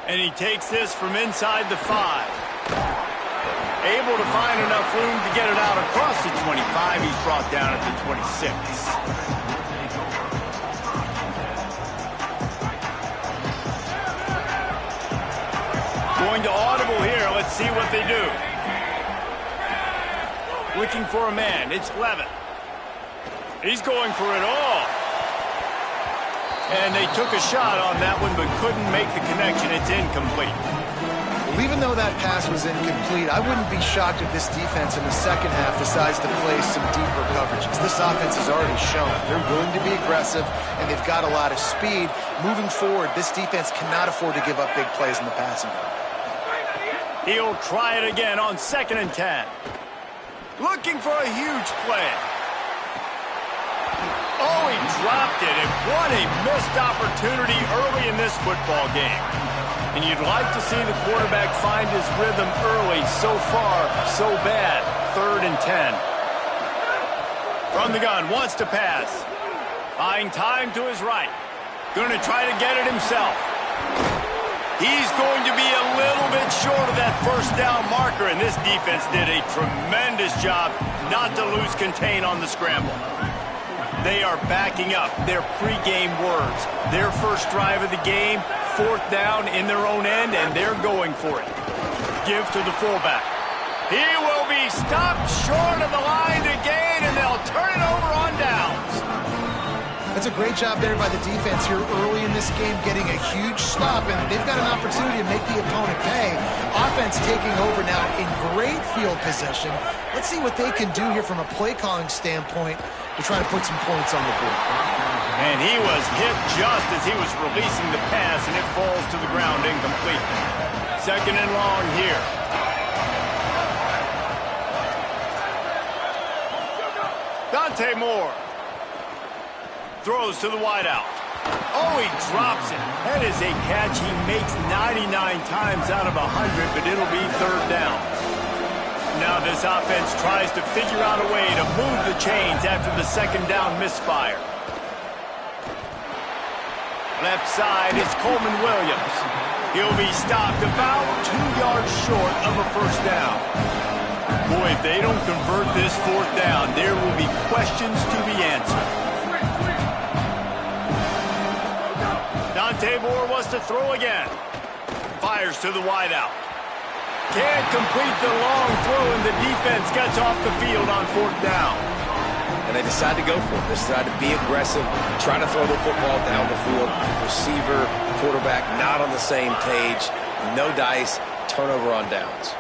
Speaker 1: And he takes this from inside the 5. Able to find enough room to get it out across the 25. He's brought down at the 26. Going to audible here. Let's see what they do. Looking for a man. It's Levitt. He's going for it all. And they took a shot on that one, but couldn't make the connection. It's incomplete.
Speaker 3: Well, even though that pass was incomplete, I wouldn't be shocked if this defense in the second half decides to play some deeper coverages. This offense has already shown they're willing to be aggressive, and they've got a lot of speed. Moving forward, this defense cannot afford to give up big plays in the passing game.
Speaker 1: He'll try it again on 2nd and 10. Looking for a huge play. Oh, he dropped it, and what a missed opportunity early in this football game. And you'd like to see the quarterback find his rhythm early. So far, so bad. 3rd and 10. From the gun, wants to pass. Buying time to his right. Going to try to get it himself. He's going to be a little bit short of that first down marker, and this defense did a tremendous job not to lose contain on the scramble. They are backing up their pregame words. Their first drive of the game, 4th down in their own end, and they're going for it. Give to the fullback. He will be stopped short of the line to gain, and they'll turn it over on downs.
Speaker 3: That's a great job there by the defense here early in this game, getting a huge stop, and they've got an opportunity to make the opponent pay. Offense taking over now in great field possession. Let's see what they can do here from a play calling standpoint to try to put some points on the board.
Speaker 1: And he was hit just as he was releasing the pass, and it falls to the ground incomplete. 2nd and long here. Dante Moore throws to the wideout. Oh, he drops it. That is a catch he makes 99 times out of 100, but it'll be 3rd down. Now this offense tries to figure out a way to move the chains after the 2nd down misfire. Left side, it's Coleman Williams. He'll be stopped about 2 yards short of a 1st down. Boy, if they don't convert this 4th down, there will be questions to be answered. Dante Moore wants to throw again. Fires to the wideout. Can't complete the long throw, and the defense gets off the field on 4th down.
Speaker 2: And they decide to go for it. They decide to be aggressive, try to throw the football down the field. Receiver, quarterback, not on the same page. No dice, turnover on downs.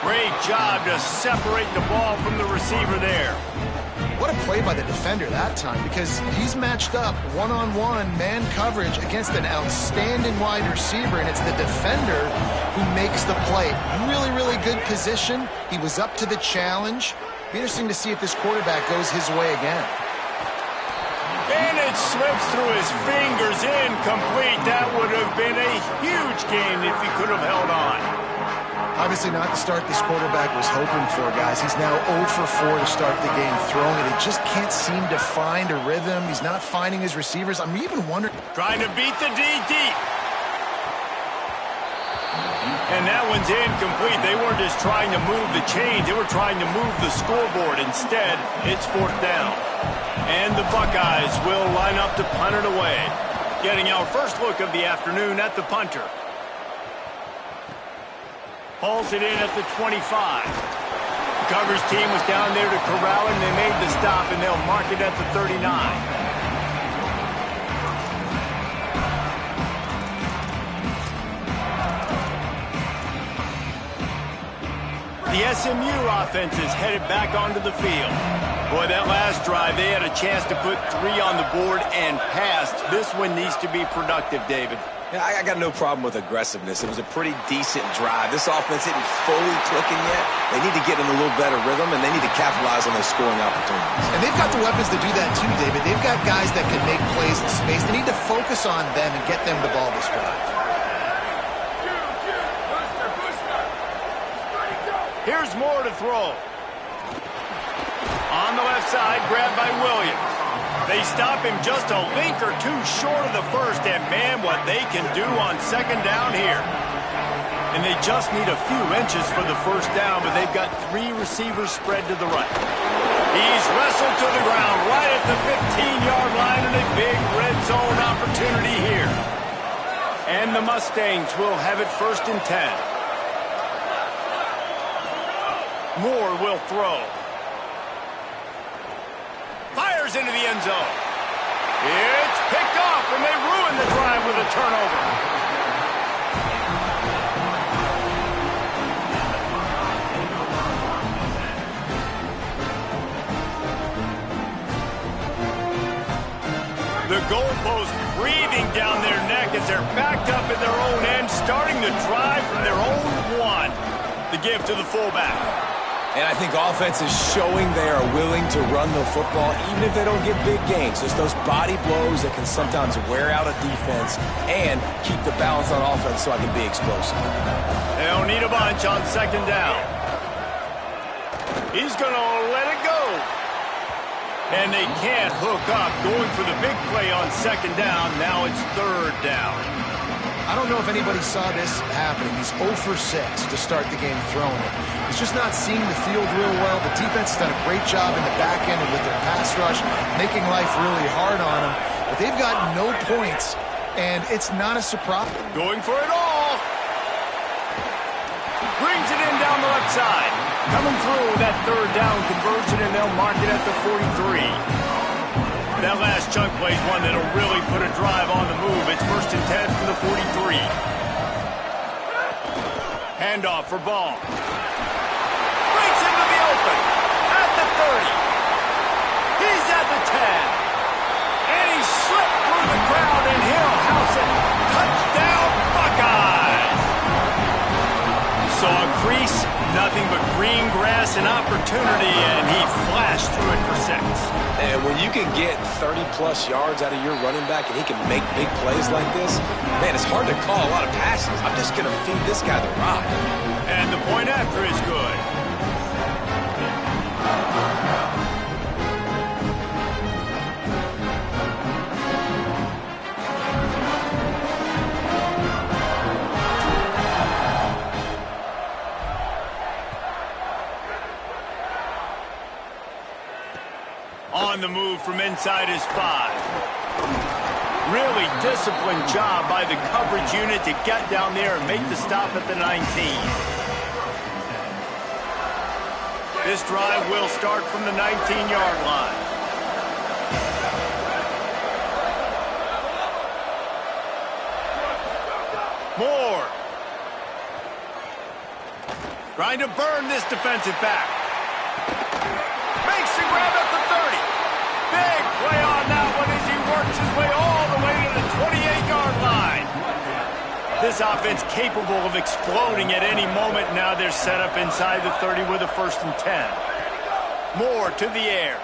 Speaker 1: Great job to separate the ball from the receiver there.
Speaker 3: What a play by the defender that time, because he's matched up one-on-one man coverage against an outstanding wide receiver, and it's the defender who makes the play. Really, really good position. He was up to the challenge. Be interesting to see if this quarterback goes his way again.
Speaker 1: And it slips through his fingers, incomplete. That would have been a huge game if he could have held on.
Speaker 3: Obviously not the start this quarterback was hoping for, guys. He's now 0 for 4 to start the game throwing it. He just can't seem to find a rhythm. He's not finding his receivers. I'm even wondering.
Speaker 1: Trying to beat the D deep. And that one's incomplete. They weren't just trying to move the chains. They were trying to move the scoreboard. Instead, it's 4th down. And the Buckeyes will line up to punt it away. Getting our first look of the afternoon at the punter. Hauls it in at the 25. The coverage team was down there to corral him. They made the stop, and they'll mark it at the 39. The SMU offense is headed back onto the field. Boy, that last drive, they had a chance to put 3 on the board and passed. This one needs to be productive, David.
Speaker 2: Yeah, I got no problem with aggressiveness. It was a pretty decent drive. This offense isn't fully clicking yet. They need to get in a little better rhythm, and they need to capitalize on those scoring opportunities.
Speaker 3: And they've got the weapons to do that too, David. They've got guys that can make plays in space. They need to focus on them and get them the ball this drive.
Speaker 1: Here's Moore to throw. On the left side, grabbed by Williams. They stop him just a link or two short of the first, and man, what they can do on second down here. And they just need a few inches for the first down, but they've got 3 receivers spread to the right. He's wrestled to the ground right at the 15-yard line, and a big red zone opportunity here. And the Mustangs will have it 1st and 10. Moore will throw. Fires into the end zone. It's picked off, and they ruin the drive with a turnover. The goalpost breathing down their neck as they're backed up in their own end, starting the drive from their own 1. The give to the fullback.
Speaker 2: And I think offense is showing they are willing to run the football, even if they don't get big gains. Just those body blows that can sometimes wear out a defense and keep the balance on offense so I can be explosive.
Speaker 1: They don't need a bunch on second down. He's going to let it go. And they can't hook up, going for the big play on second down. Now it's 3rd down.
Speaker 3: I don't know if anybody saw this happening. He's 0 for 6 to start the game throwing it. He's just not seeing the field real well. The defense has done a great job in the back end and with their pass rush, making life really hard on him. But they've got no points, and it's not a surprise.
Speaker 1: Going for it all. Brings it in down the left side. Coming through that 3rd down conversion, and they'll mark it at the 43. That last chunk play is one that'll really put a drive on the move. It's 1st and 10 from the 43. Handoff for Ball. Breaks into the open at the 30. He's at the 10. And he slipped through the crowd, and he'll house it. Touchdown, Buckeyes! Saw a crease, nothing but green grass and opportunity, and he flashed through it for 6.
Speaker 2: And when you can get 30-plus yards out of your running back and he can make big plays like this, man, it's hard to call a lot of passes. I'm just going to feed this guy the rock.
Speaker 1: And the point after is good. On the move from inside his 5. Really disciplined job by the coverage unit to get down there and make the stop at the 19. This drive will start from the 19-yard line. Moore. Trying to burn this defensive back. Makes the grab at the 30. Big play on that one as he works his way all the way to the 28-yard line. This offense capable of exploding at any moment. Now they're set up inside the 30 with a 1st and 10. Moore to the air.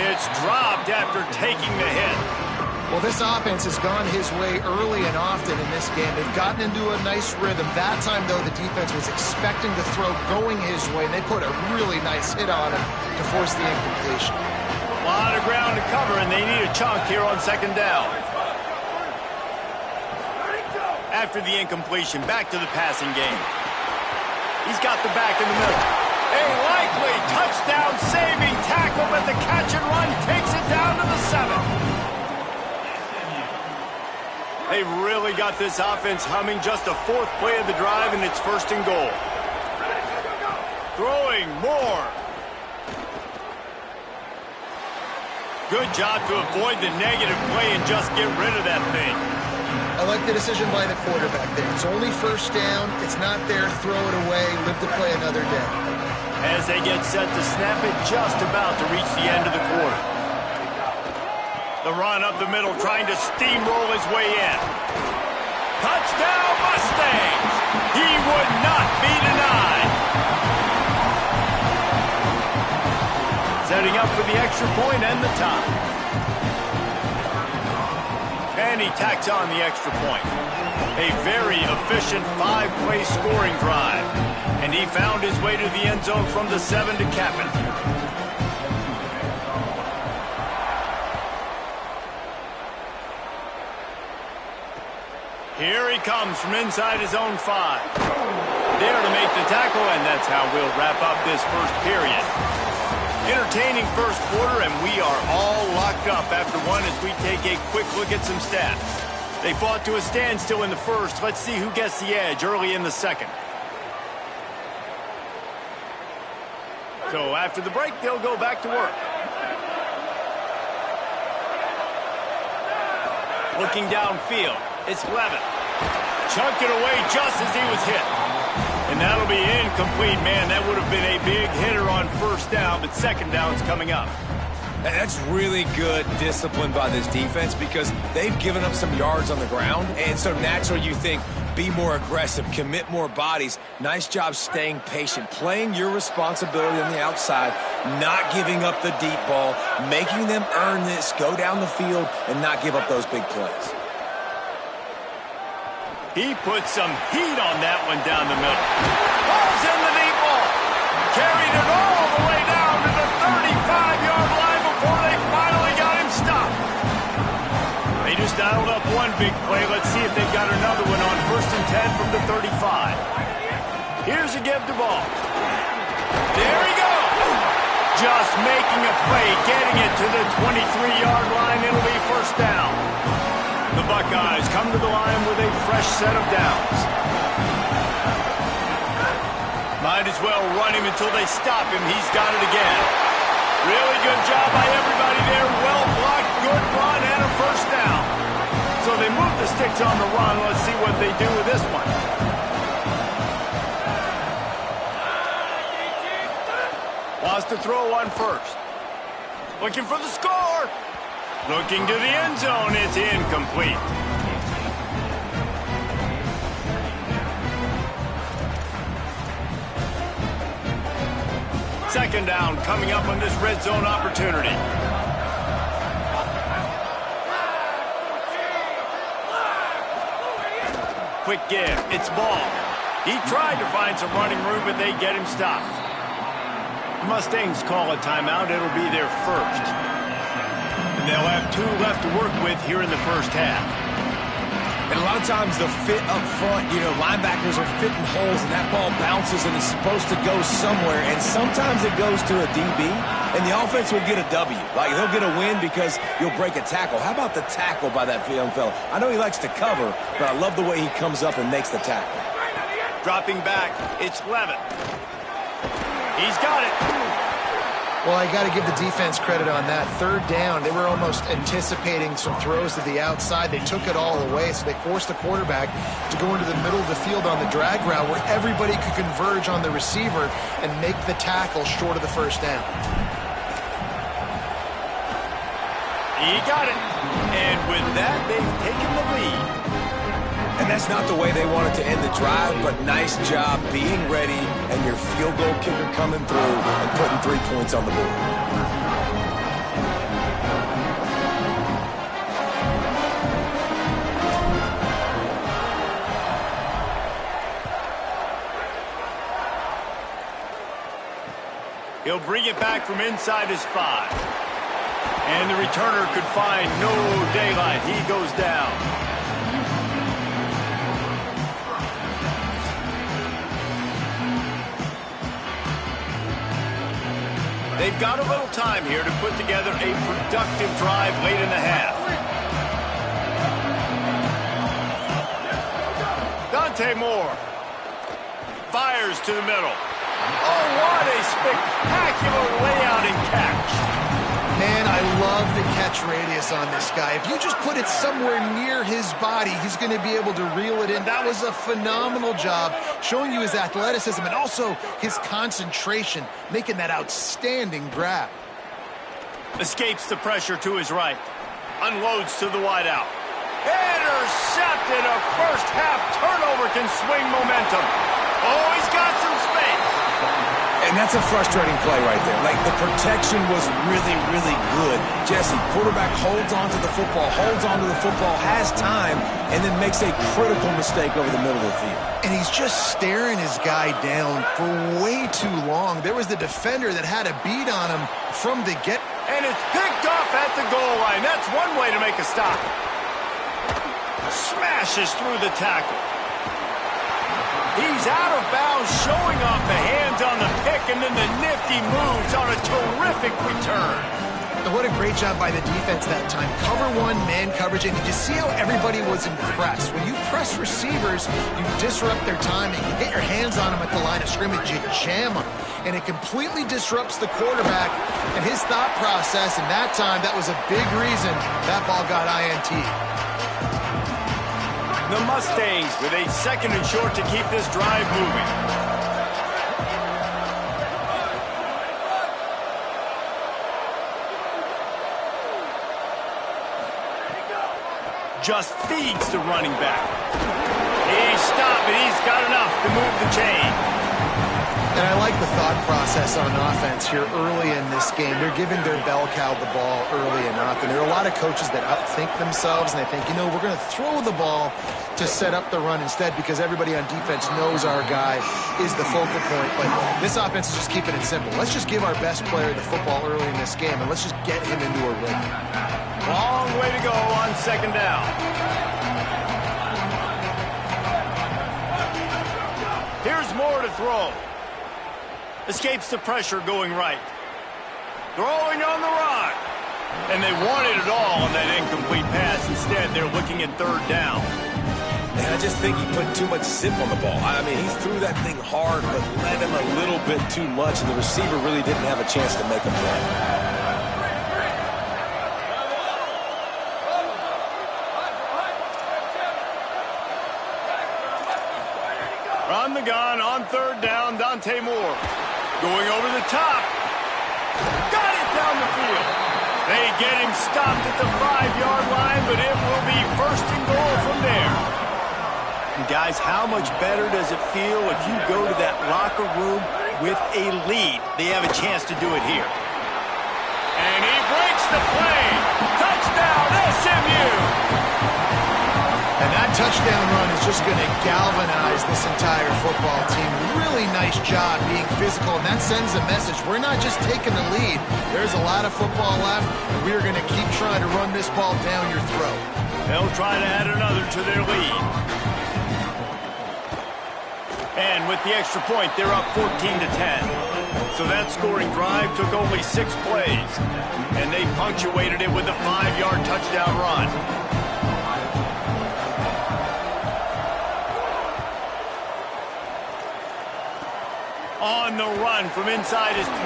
Speaker 1: It's dropped after taking the hit.
Speaker 3: Well, this offense has gone his way early and often in this game. They've gotten into a nice rhythm. That time, though, the defense was expecting the throw going his way, and they put a really nice hit on him to force the incompletion.
Speaker 1: A lot of ground to cover, and they need a chunk here on second down. After the incompletion, back to the passing game. He's got the back in the middle. A likely touchdown-saving tackle, but the catch and run takes it down to the 7. They've really got this offense humming. Just a 4th play of the drive, and it's 1st and goal. Throwing Moore. Good job to avoid the negative play and just get rid of that thing.
Speaker 3: I like the decision by the quarterback there. It's only 1st down. It's not there. Throw it away. Live to play another day.
Speaker 1: As they get set to snap it, just about to reach the end of the quarter. The run up the middle, trying to steamroll his way in. Touchdown, Mustangs! He would not be denied. Setting up for the extra point and the tie. And And he tacks on the extra point. A very efficient 5-play scoring drive. And he found his way to the end zone from the 7 to cap it. Here he comes from inside his own 5. There to make the tackle, and that's how we'll wrap up this first period. Entertaining first quarter, and we are all locked up after one as we take a quick look at some stats. They fought to a standstill in the first. Let's see who gets the edge early in the second. So after the break, they'll go back to work. Looking downfield, it's Levitt. Chunked it away just as he was hit. And that'll be incomplete, man. That would have been a big hitter on first down, but second down's coming up.
Speaker 2: That's really good discipline by this defense because they've given up some yards on the ground, and so naturally you think, be more aggressive, commit more bodies. Nice job staying patient, playing your responsibility on the outside, not giving up the deep ball, making them earn this, go down the field, and not give up those big plays.
Speaker 1: He put some heat on that one down the middle. Ball's in the deep ball. Carried it all the way down to the 35-yard line before they finally got him stopped. They just dialed up one big play. Let's see if they've got another one on 1st and 10 from the 35. Here's a give to ball. There he goes. Just making a play, getting it to the 23-yard line. It'll be first down. The Buckeyes come to the line with a fresh set of downs. Might as well run him until they stop him. He's got it again. Really good job by everybody there. Well blocked, good run, and a first down. So they move the sticks on the run. Let's see what they do with this one. Wants to throw on first. Looking for the score. Looking to the end zone. It's incomplete. Second down coming up on this red zone opportunity. Quick give. It's Ball. He tried to find some running room, but they get him stopped. Mustangs call a timeout. It'll be their first. They'll have 2 left to work with here in the first half.
Speaker 2: And a lot of times the fit up front, linebackers are fitting holes and that ball bounces and it's supposed to go somewhere. And sometimes it goes to a DB and the offense will get a W. Like they'll get a win because you'll break a tackle. How about the tackle by that young fella? I know he likes to cover, but I love the way he comes up and makes the tackle.
Speaker 1: Dropping back, it's Levitt. He's got it.
Speaker 3: Well, I got to give the defense credit on that. Third down, they were almost anticipating some throws to the outside. They took it all away, so they forced the quarterback to go into the middle of the field on the drag route where everybody could converge on the receiver and make the tackle short of the first down.
Speaker 1: He got it. And with that, they've taken the lead.
Speaker 2: And that's not the way they wanted to end the drive, but nice job being ready and your field goal kicker coming through and putting 3 points on the board.
Speaker 1: He'll bring it back from inside his 5. And the returner could find no daylight. He goes down. They've got a little time here to put together a productive drive late in the half. Dante Moore fires to the middle. Oh, what a spectacular layout and catch.
Speaker 3: Man, I love the catch radius on this guy. If you just put it somewhere near his body, he's going to be able to reel it in. That was a phenomenal job, showing you his athleticism and also his concentration, making that outstanding grab.
Speaker 1: Escapes the pressure to his right. Unloads to the wideout. Intercepted. A first-half turnover can swing momentum. Oh, he's got some space.
Speaker 2: And that's a frustrating play right there. Like, the protection was really, really good. Jesse, quarterback holds onto the football, has time, and then makes a critical mistake over the middle of the field.
Speaker 3: And he's just staring his guy down for way too long. There was the defender that had a beat on him from the get.
Speaker 1: And it's picked off at the goal line. That's one way to make a stop. Smashes through the tackle. He's out of bounds, showing off the hands on the pick, and then the nifty moves on a terrific return.
Speaker 3: What a great job by the defense that time. Cover one, man coverage, and did you see how everybody was impressed? When you press receivers, you disrupt their timing. You get your hands on them at the line of scrimmage, you jam them. And it completely disrupts the quarterback and his thought process, and that time, that was a big reason that ball got INT.
Speaker 1: The Mustangs with a 2nd and short to keep this drive moving. Just feeds the running back. He's stopped, and he's got enough to move the chain.
Speaker 3: And I like the thought process on offense here early in this game. They're giving their bell cow the ball early enough. And there are a lot of coaches that outthink themselves, and they think, you know, we're going to throw the ball to set up the run instead because everybody on defense knows our guy is the focal point. But this offense is just keeping it simple. Let's just give our best player the football early in this game, and let's just get him into a rhythm.
Speaker 1: Long way to go on 2nd down. Here's more to throw. Escapes the pressure going right. Throwing on the run. And they wanted it all on that incomplete pass. Instead, they're looking at 3rd down.
Speaker 2: And I just think he put too much zip on the ball. I mean, he threw that thing hard, but led him a little bit too much, and the receiver really didn't have a chance to make a play.
Speaker 1: Run the gun on 3rd down, Dante Moore. Going over the top. Got it down the field. They get him stopped at the 5-yard line, but it will be 1st and goal from there. And guys, how much better does it feel if you go to that locker room with a lead? They have a chance to do it here. And he breaks the play. Touchdown, SMU!
Speaker 3: And that touchdown run is just going to galvanize this entire football team. Really nice job being physical, and that sends a message. We're not just taking the lead. There's a lot of football left, and we are going to keep trying to run this ball down your throat.
Speaker 1: They'll try to add another to their lead. And with the extra point, they're up 14-10. So that scoring drive took only 6 plays, and they punctuated it with a 5-yard touchdown run. On the run from inside his 25.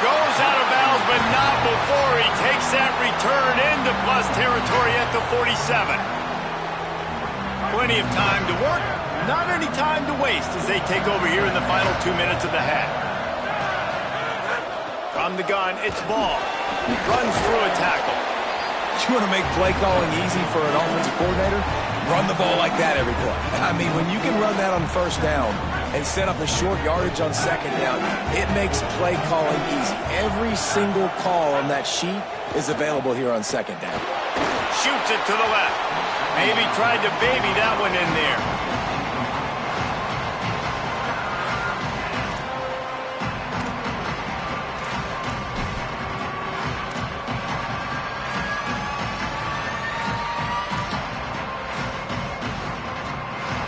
Speaker 1: Goes out of bounds, but not before he takes that return into plus territory at the 47. Plenty of time to work, not any time to waste as they take over here in the final 2 minutes of the half. From the gun, it's Ball. Runs through a tackle.
Speaker 2: You want to make play calling easy for an offensive coordinator? Run the ball like that every play. I mean, when you can run that on 1st down and set up a short yardage on 2nd down, it makes play calling easy. Every single call on that sheet is available here on 2nd down.
Speaker 1: Shoots it to the left. Maybe tried to baby that one in there.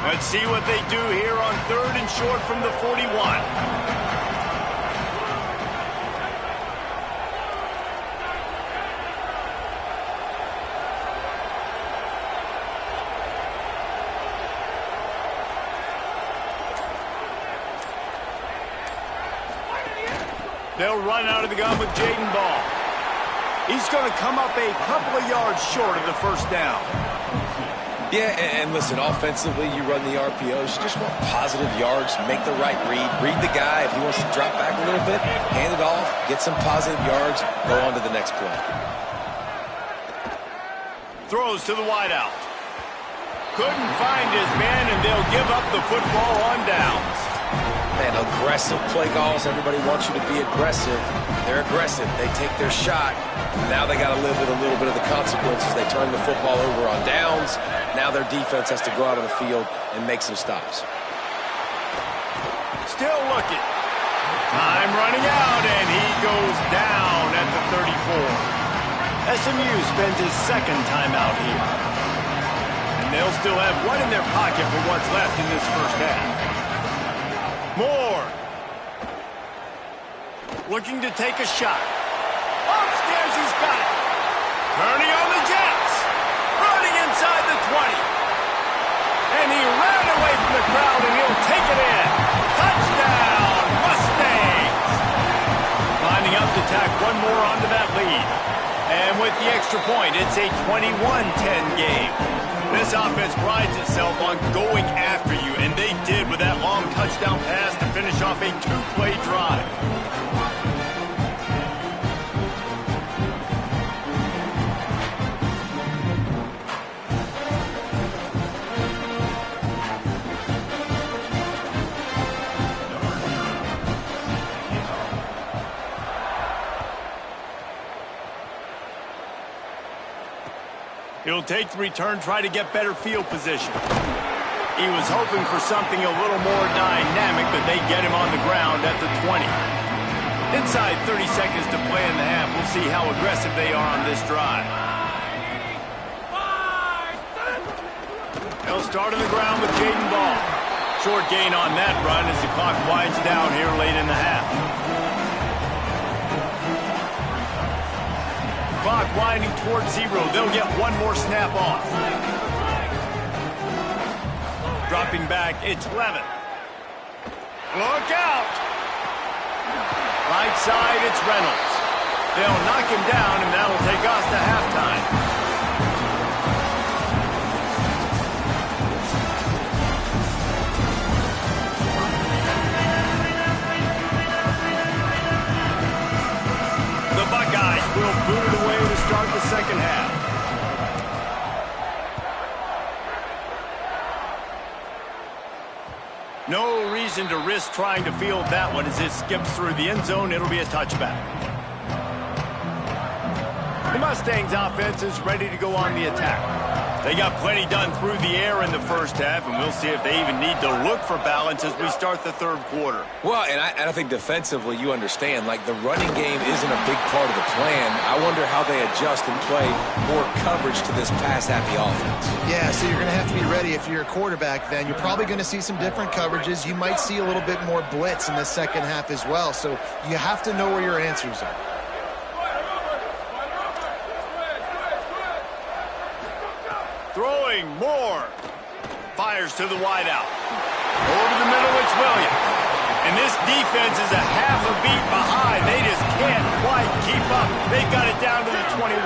Speaker 1: Let's see what they do here on 3rd and short from the 41. They'll run out of the gun with Jaden Ball. He's going to come up a couple of yards short of the 1st down.
Speaker 2: Yeah, and listen, offensively, you run the RPOs. You just want positive yards, make the right read the guy. If he wants to drop back a little bit, hand it off, get some positive yards, go on to the next play.
Speaker 1: Throws to the wideout. Couldn't find his man, and they'll give up the football on downs.
Speaker 2: Man, aggressive play calls. Everybody wants you to be aggressive. They're aggressive. They take their shot. Now they got to live with a little bit of the consequences. They turn the football over on downs. Now their defense has to go out on the field and make some stops.
Speaker 1: Still looking. Time running out, and he goes down at the 34. SMU spends his second timeout here. And they'll still have one in their pocket for what's left in this first half. Moore. Looking to take a shot. Upstairs, he's got it. Turning on the Jets. Running inside the 20. And he ran away from the crowd, and he'll take it in. Touchdown, Mustangs. Lining up to tack one more onto that lead. And with the extra point, it's a 21-10 game. This offense prides itself on going after you, and they did with that long touchdown pass to finish off a two-play drive. He'll take the return, try to get better field position. He was hoping for something a little more dynamic, but they get him on the ground at the 20. Inside 30 seconds to play in the half. We'll see how aggressive they are on this drive. They'll start on the ground with Jaden Ball. Short gain on that run as the clock winds down here late in the half. Clock winding towards 0. They'll get one more snap off. Dropping back, it's Levin. Look out! Right side, it's Reynolds. They'll knock him down, and that'll take us to halftime. The Buckeyes will boot it away to start the second half. No reason to risk trying to field that one as it skips through the end zone. It'll be a touchback. The Mustangs offense is ready to go on the attack. They got plenty done through the air in the first half, and we'll see if they even need to look for balance as we start the third quarter.
Speaker 2: Well, and I think defensively you understand, like the running game isn't a big part of the plan. I wonder how they adjust and play more coverage to this pass-happy offense.
Speaker 3: Yeah, so you're going to have to be ready if you're a quarterback then. You're probably going to see some different coverages. You might see a little bit more blitz in the second half as well, so you have to know where your answers are.
Speaker 1: Throwing Moore. Fires to the wideout. Over the middle, it's Williams. And this defense is a half a beat behind. They just can't quite keep up. They've got it down to the 21.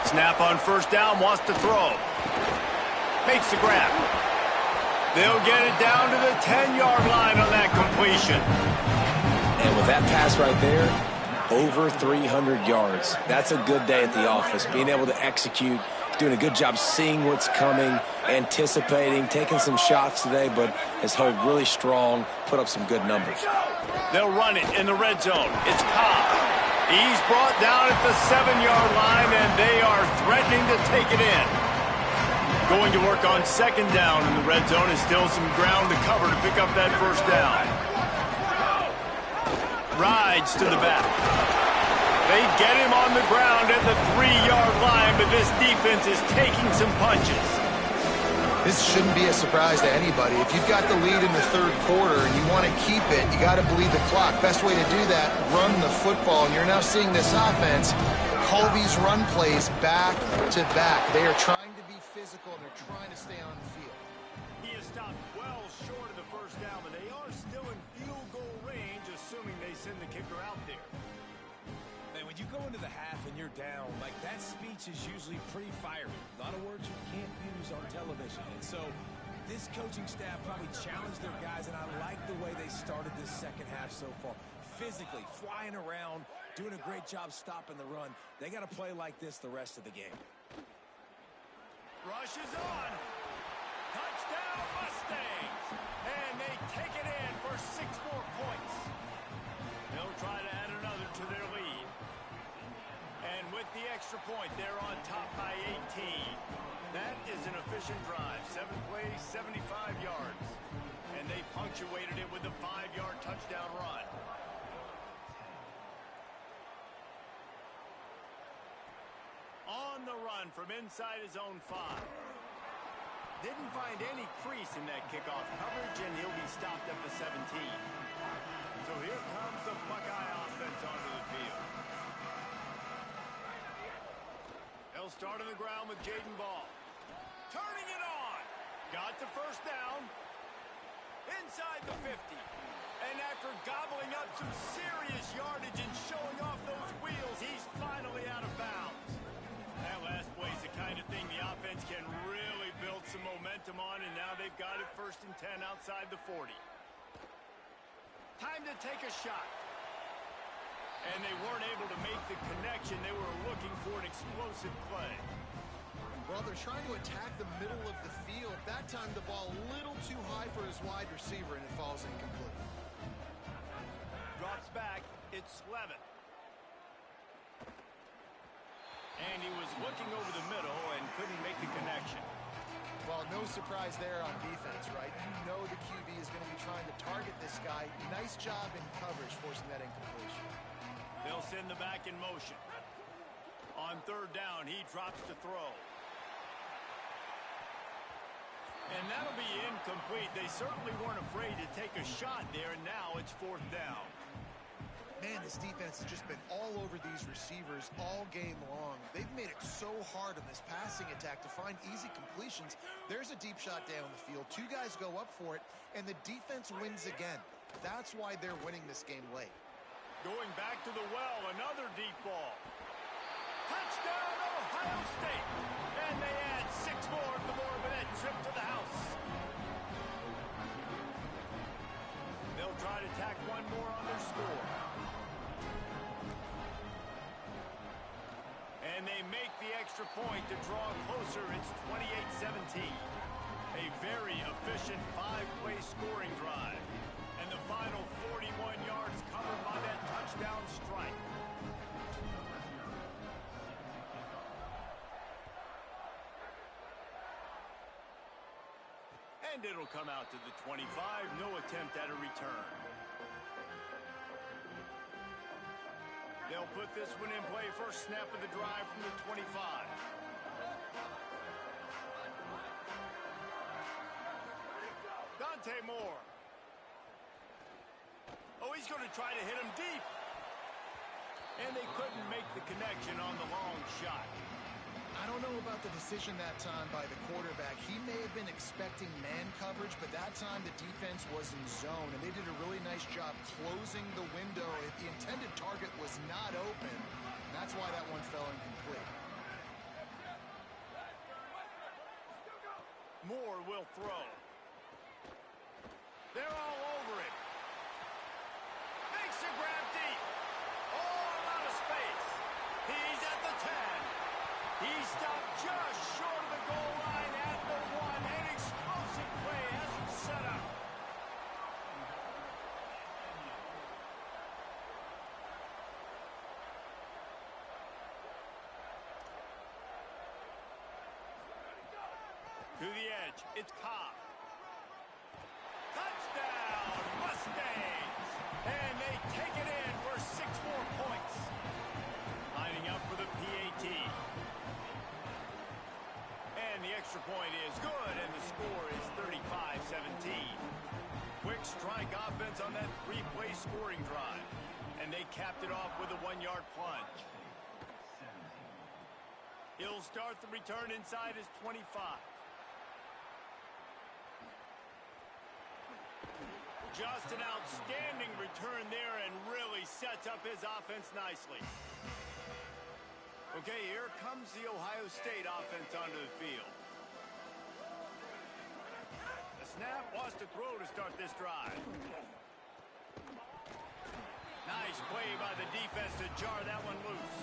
Speaker 1: Snap on first down, wants to throw. Makes the grab. They'll get it down to the 10-yard line on that completion.
Speaker 2: And with that pass right there, over 300 yards. That's a good day at the office. Being able to execute, doing a good job seeing what's coming, anticipating, taking some shots today, but has held really strong, put up some good numbers.
Speaker 1: They'll run it in the red zone. It's Cobb. He's brought down at the 7-yard line, and they are threatening to take it in. Going to work on second down in the red zone is still some ground to cover to pick up that first down. Rides to the back. They get him on the ground at the 3-yard line, but this defense is taking some punches.
Speaker 3: This shouldn't be a surprise to anybody. If you've got the lead in the third quarter and you want to keep it, you got to bleed the clock. Best way to do that, run the football. And you're now seeing this offense call these run plays back to back. They are trying to be physical, and they're trying to stay on the field.
Speaker 1: He is stopped well short of the first down, but they are still in field goal range, assuming they send the kicker out there.
Speaker 2: Man, when you go into the half and you're down, like that speech is usually pretty fiery. A lot of words you can't use on television. And so this coaching staff probably challenged their guys, and I like the way they started this second half so far. Physically, flying around, doing a great job stopping the run. They got to play like this the rest of the game.
Speaker 1: Rush is on. Touchdown, Mustangs. And they take it in for 6 more points. They'll try to add another to their lead. And with the extra point, they're on top by 18. That is an efficient drive. 7 plays, 75 yards. And they punctuated it with a 5-yard touchdown run. On the run from inside his own 5. Didn't find any crease in that kickoff coverage, and he'll be stopped at the 17. So here comes the Buckeye offense onto the field. They'll start on the ground with Jaden Ball. Turning it on. Got the first down. Inside the 50. And after gobbling up some serious yardage and showing off those wheels, he's finally out of bounds. That last play is the kind of thing the offense can really build some momentum on, and now they've got it 1st and 10 outside the 40. Time to take a shot. And they weren't able to make the connection. They were looking for an explosive play.
Speaker 3: Well, they're trying to attack the middle of the field. That time the ball a little too high for his wide receiver, and it falls incomplete.
Speaker 1: Drops back. It's Slevin. And he was looking over the middle and couldn't make the connection.
Speaker 3: Well, no surprise there on defense, right? You know the QB is going to be trying to target this guy. Nice job in coverage, forcing that incompletion.
Speaker 1: They'll send the back in motion. On 3rd down, he drops to throw. And that'll be incomplete. They certainly weren't afraid to take a shot there, and now it's 4th down.
Speaker 3: Man, this defense has just been all over these receivers all game long. They've made it so hard on this passing attack to find easy completions. There's a deep shot down the field. 2 guys go up for it, and the defense wins again. That's why they're winning this game late.
Speaker 1: Going back to the well, another deep ball. Touchdown, Ohio State! And they add 6 more to the board with that trip to the house. They'll try to tack 1 more on their score. And they make the extra point to draw closer. It's 28-17. A very efficient 5-play scoring drive. And the final 41 yards covered by that touchdown strike. And it'll come out to the 25. No attempt at a return. They'll put this one in play. First snap of the drive from the 25. Dante Moore. Oh, he's going to try to hit him deep. And they couldn't make the connection on the long shot.
Speaker 3: I don't know about the decision that time by the quarterback. He may have been expecting man coverage, but that time the defense was in zone, and they did a really nice job closing the window. The intended target was not open. That's why that one fell incomplete.
Speaker 1: Moore will throw. They're all over it. Makes a grab deep. Oh, a lot of space. He's at the 10. He stopped just short of the goal line at the 1. An explosive play has him set up. To the edge, it's Cobb. Touchdown, Mustangs! And they take it in for 6 more points. Lining up for the PAT. And the extra point is good, and the score is 35-17. Quick strike offense on that 3-play scoring drive. And they capped it off with a 1-yard plunge. He'll start the return inside his 25. Just an outstanding return there and really sets up his offense nicely. Okay, here comes the Ohio State offense onto the field. The snap wants to throw to start this drive. Nice Nice play by the defense to jar that one loose.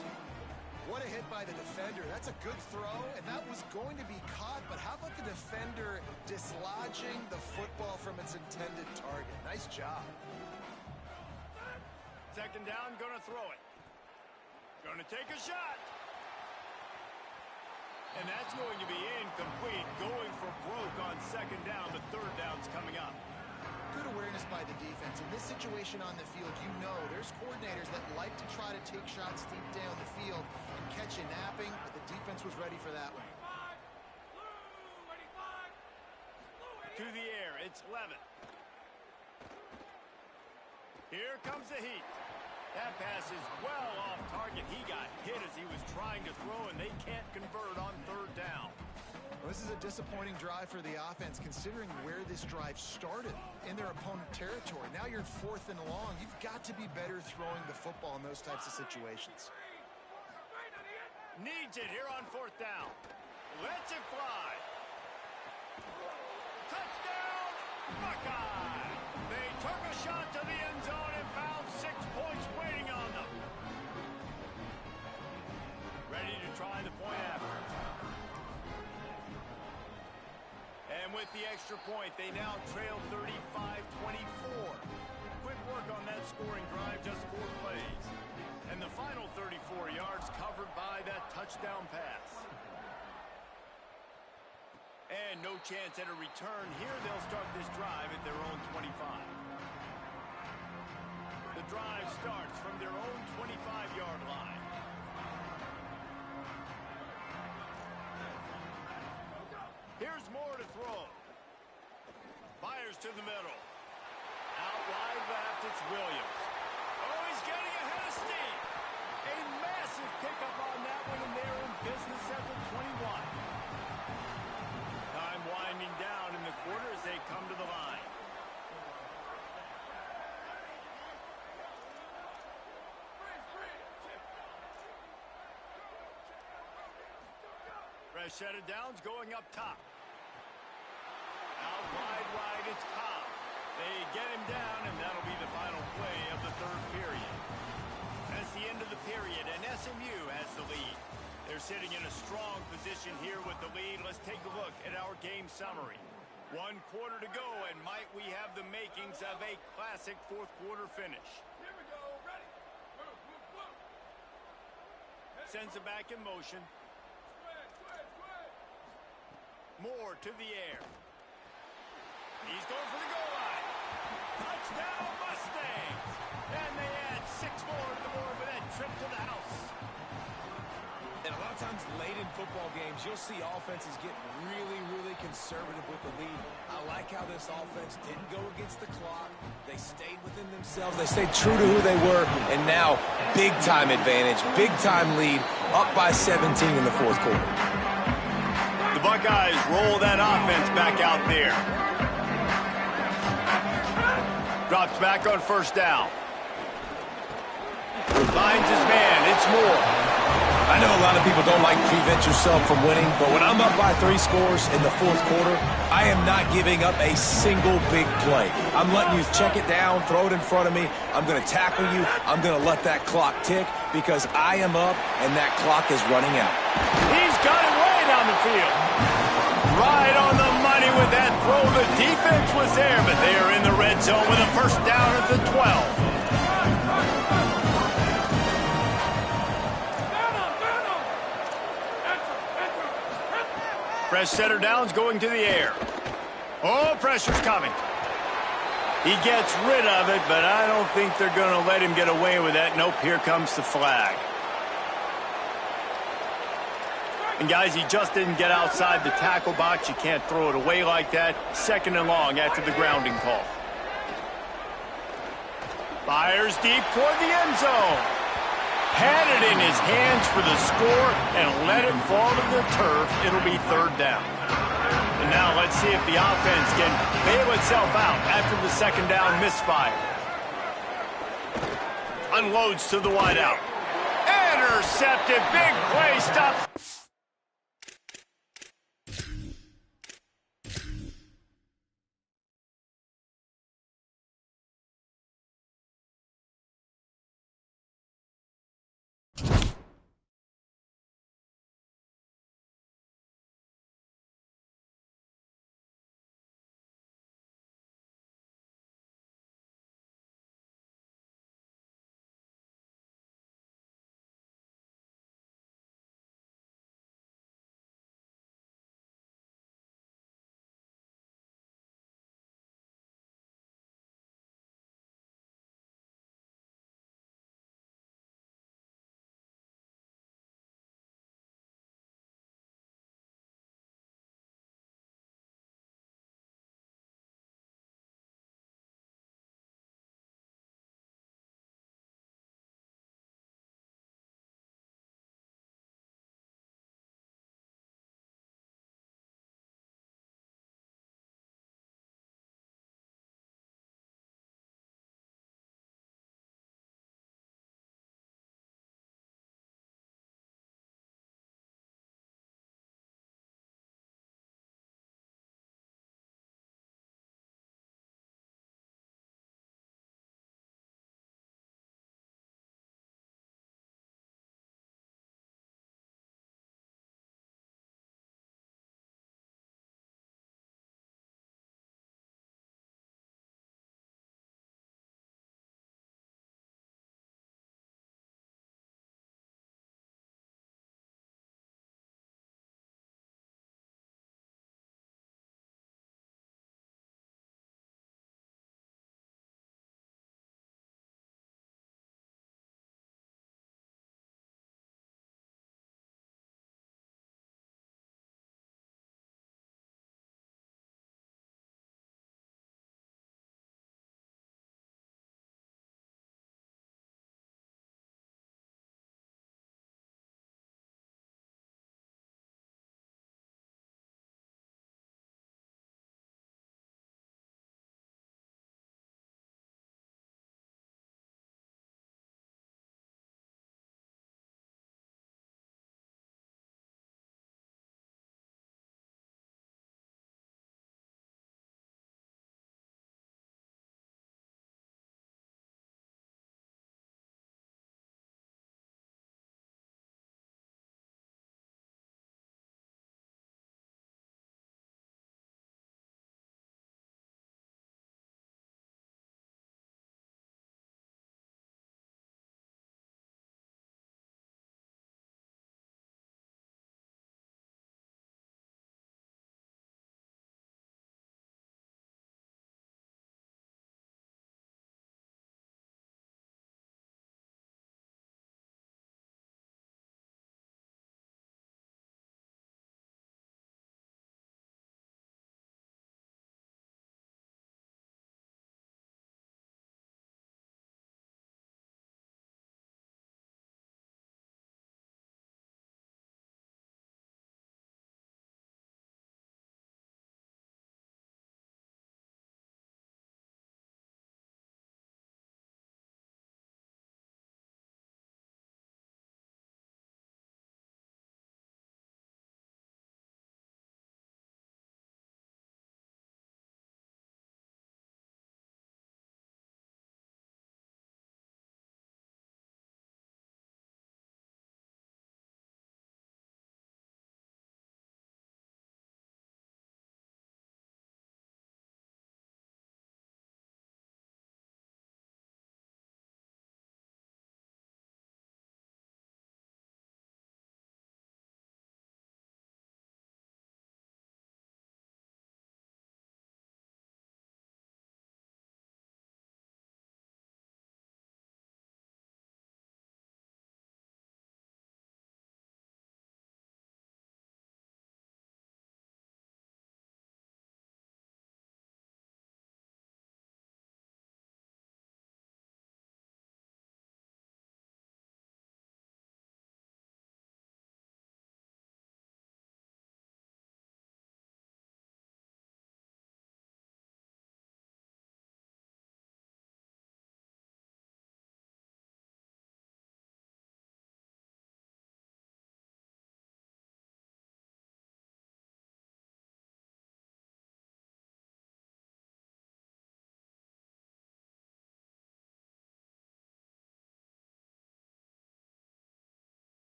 Speaker 3: What a hit by the defender. That's a good throw, and that was going to be caught, but how about the defender dislodging the football from its intended target? Nice job.
Speaker 1: Second down, gonna throw it. Gonna take a shot. And that's going to be incomplete. Going for broke on second down. The third down's coming up.
Speaker 3: Good awareness by the defense. In this situation on the field, you know there's coordinators that like to try to take shots deep down the field and catch you napping, but the defense was ready for that one.
Speaker 1: To the air, it's Levitt. Here comes the heat. That pass is well off target. He got hit as he was trying to throw, and they can't convert on third down.
Speaker 3: Well, this is a disappointing drive for the offense, considering where this drive started in their opponent territory. Now you're 4th and long. You've got to be better throwing the football in those types of situations.
Speaker 1: Needs it here on 4th down. Lets it fly. Touchdown, Buckeye! They took a shot to the end zone and found 6 points waiting on them. Ready to try the point after. And with the extra point, they now trail 35-24. Quick work on that scoring drive, just 4 plays. And the final 34 yards covered by that touchdown pass. And no chance at a return. Here they'll start this drive at their own 25. The drive starts from their own 25-yard line. Here's more to throw. Fires to the middle. Out wide left, it's Williams. Oh, he's getting ahead of steam. A massive pickup on that one, and they're in business at the 21. Time winding down in the quarter as they come to the line. Fresh set of downs going up top. Out wide right, it's Cobb. They get him down, and that'll be the final play of the third period. That's the end of the period, and SMU has the lead. They're sitting in a strong position here with the lead. Let's take a look at our game summary. 1 quarter to go, and might we have the makings of a classic fourth quarter finish.
Speaker 4: Here we go. Ready. Move, move, move.
Speaker 1: Sends it back in motion.
Speaker 4: Square, square, square.
Speaker 1: Moore to the air. He's going for the goal line. Touchdown, Mustangs! And they add 6 more to the board with that trip to the house.
Speaker 2: And a lot of times late in football games, you'll see offenses get really, really conservative with the lead. I like how this offense didn't go against the clock. They stayed within themselves. They stayed true to who they were. And now, big-time advantage, big-time lead, up by 17 in the fourth quarter.
Speaker 1: The Buckeyes roll that offense back out there. Drops back on first down. Finds his man. It's Moore.
Speaker 2: I know a lot of people don't like prevent yourself from winning, but when I'm up by 3 scores in the fourth quarter, I am not giving up a single big play. I'm letting you check it down, throw it in front of me. I'm going to tackle you. I'm going to let that clock tick because I am up and that clock is running out.
Speaker 1: He's got it way down the field. Right on the money with that throw. The defense was there, but they are in the red zone with a first down at the 12. Fresh setter downs going to the air. Oh, pressure's coming. He gets rid of it, but I don't think they're going to let him get away with that. Nope, here comes the flag. And guys, he just didn't get outside the tackle box. You can't throw it away like that. 2nd and long after the grounding call. Fires deep toward the end zone. Had it in his hands for the score and let it fall to the turf. It'll be 3rd down. And now let's see if the offense can bail itself out after the 2nd down misfire. Unloads to the wideout. Intercepted. Big play. Stops.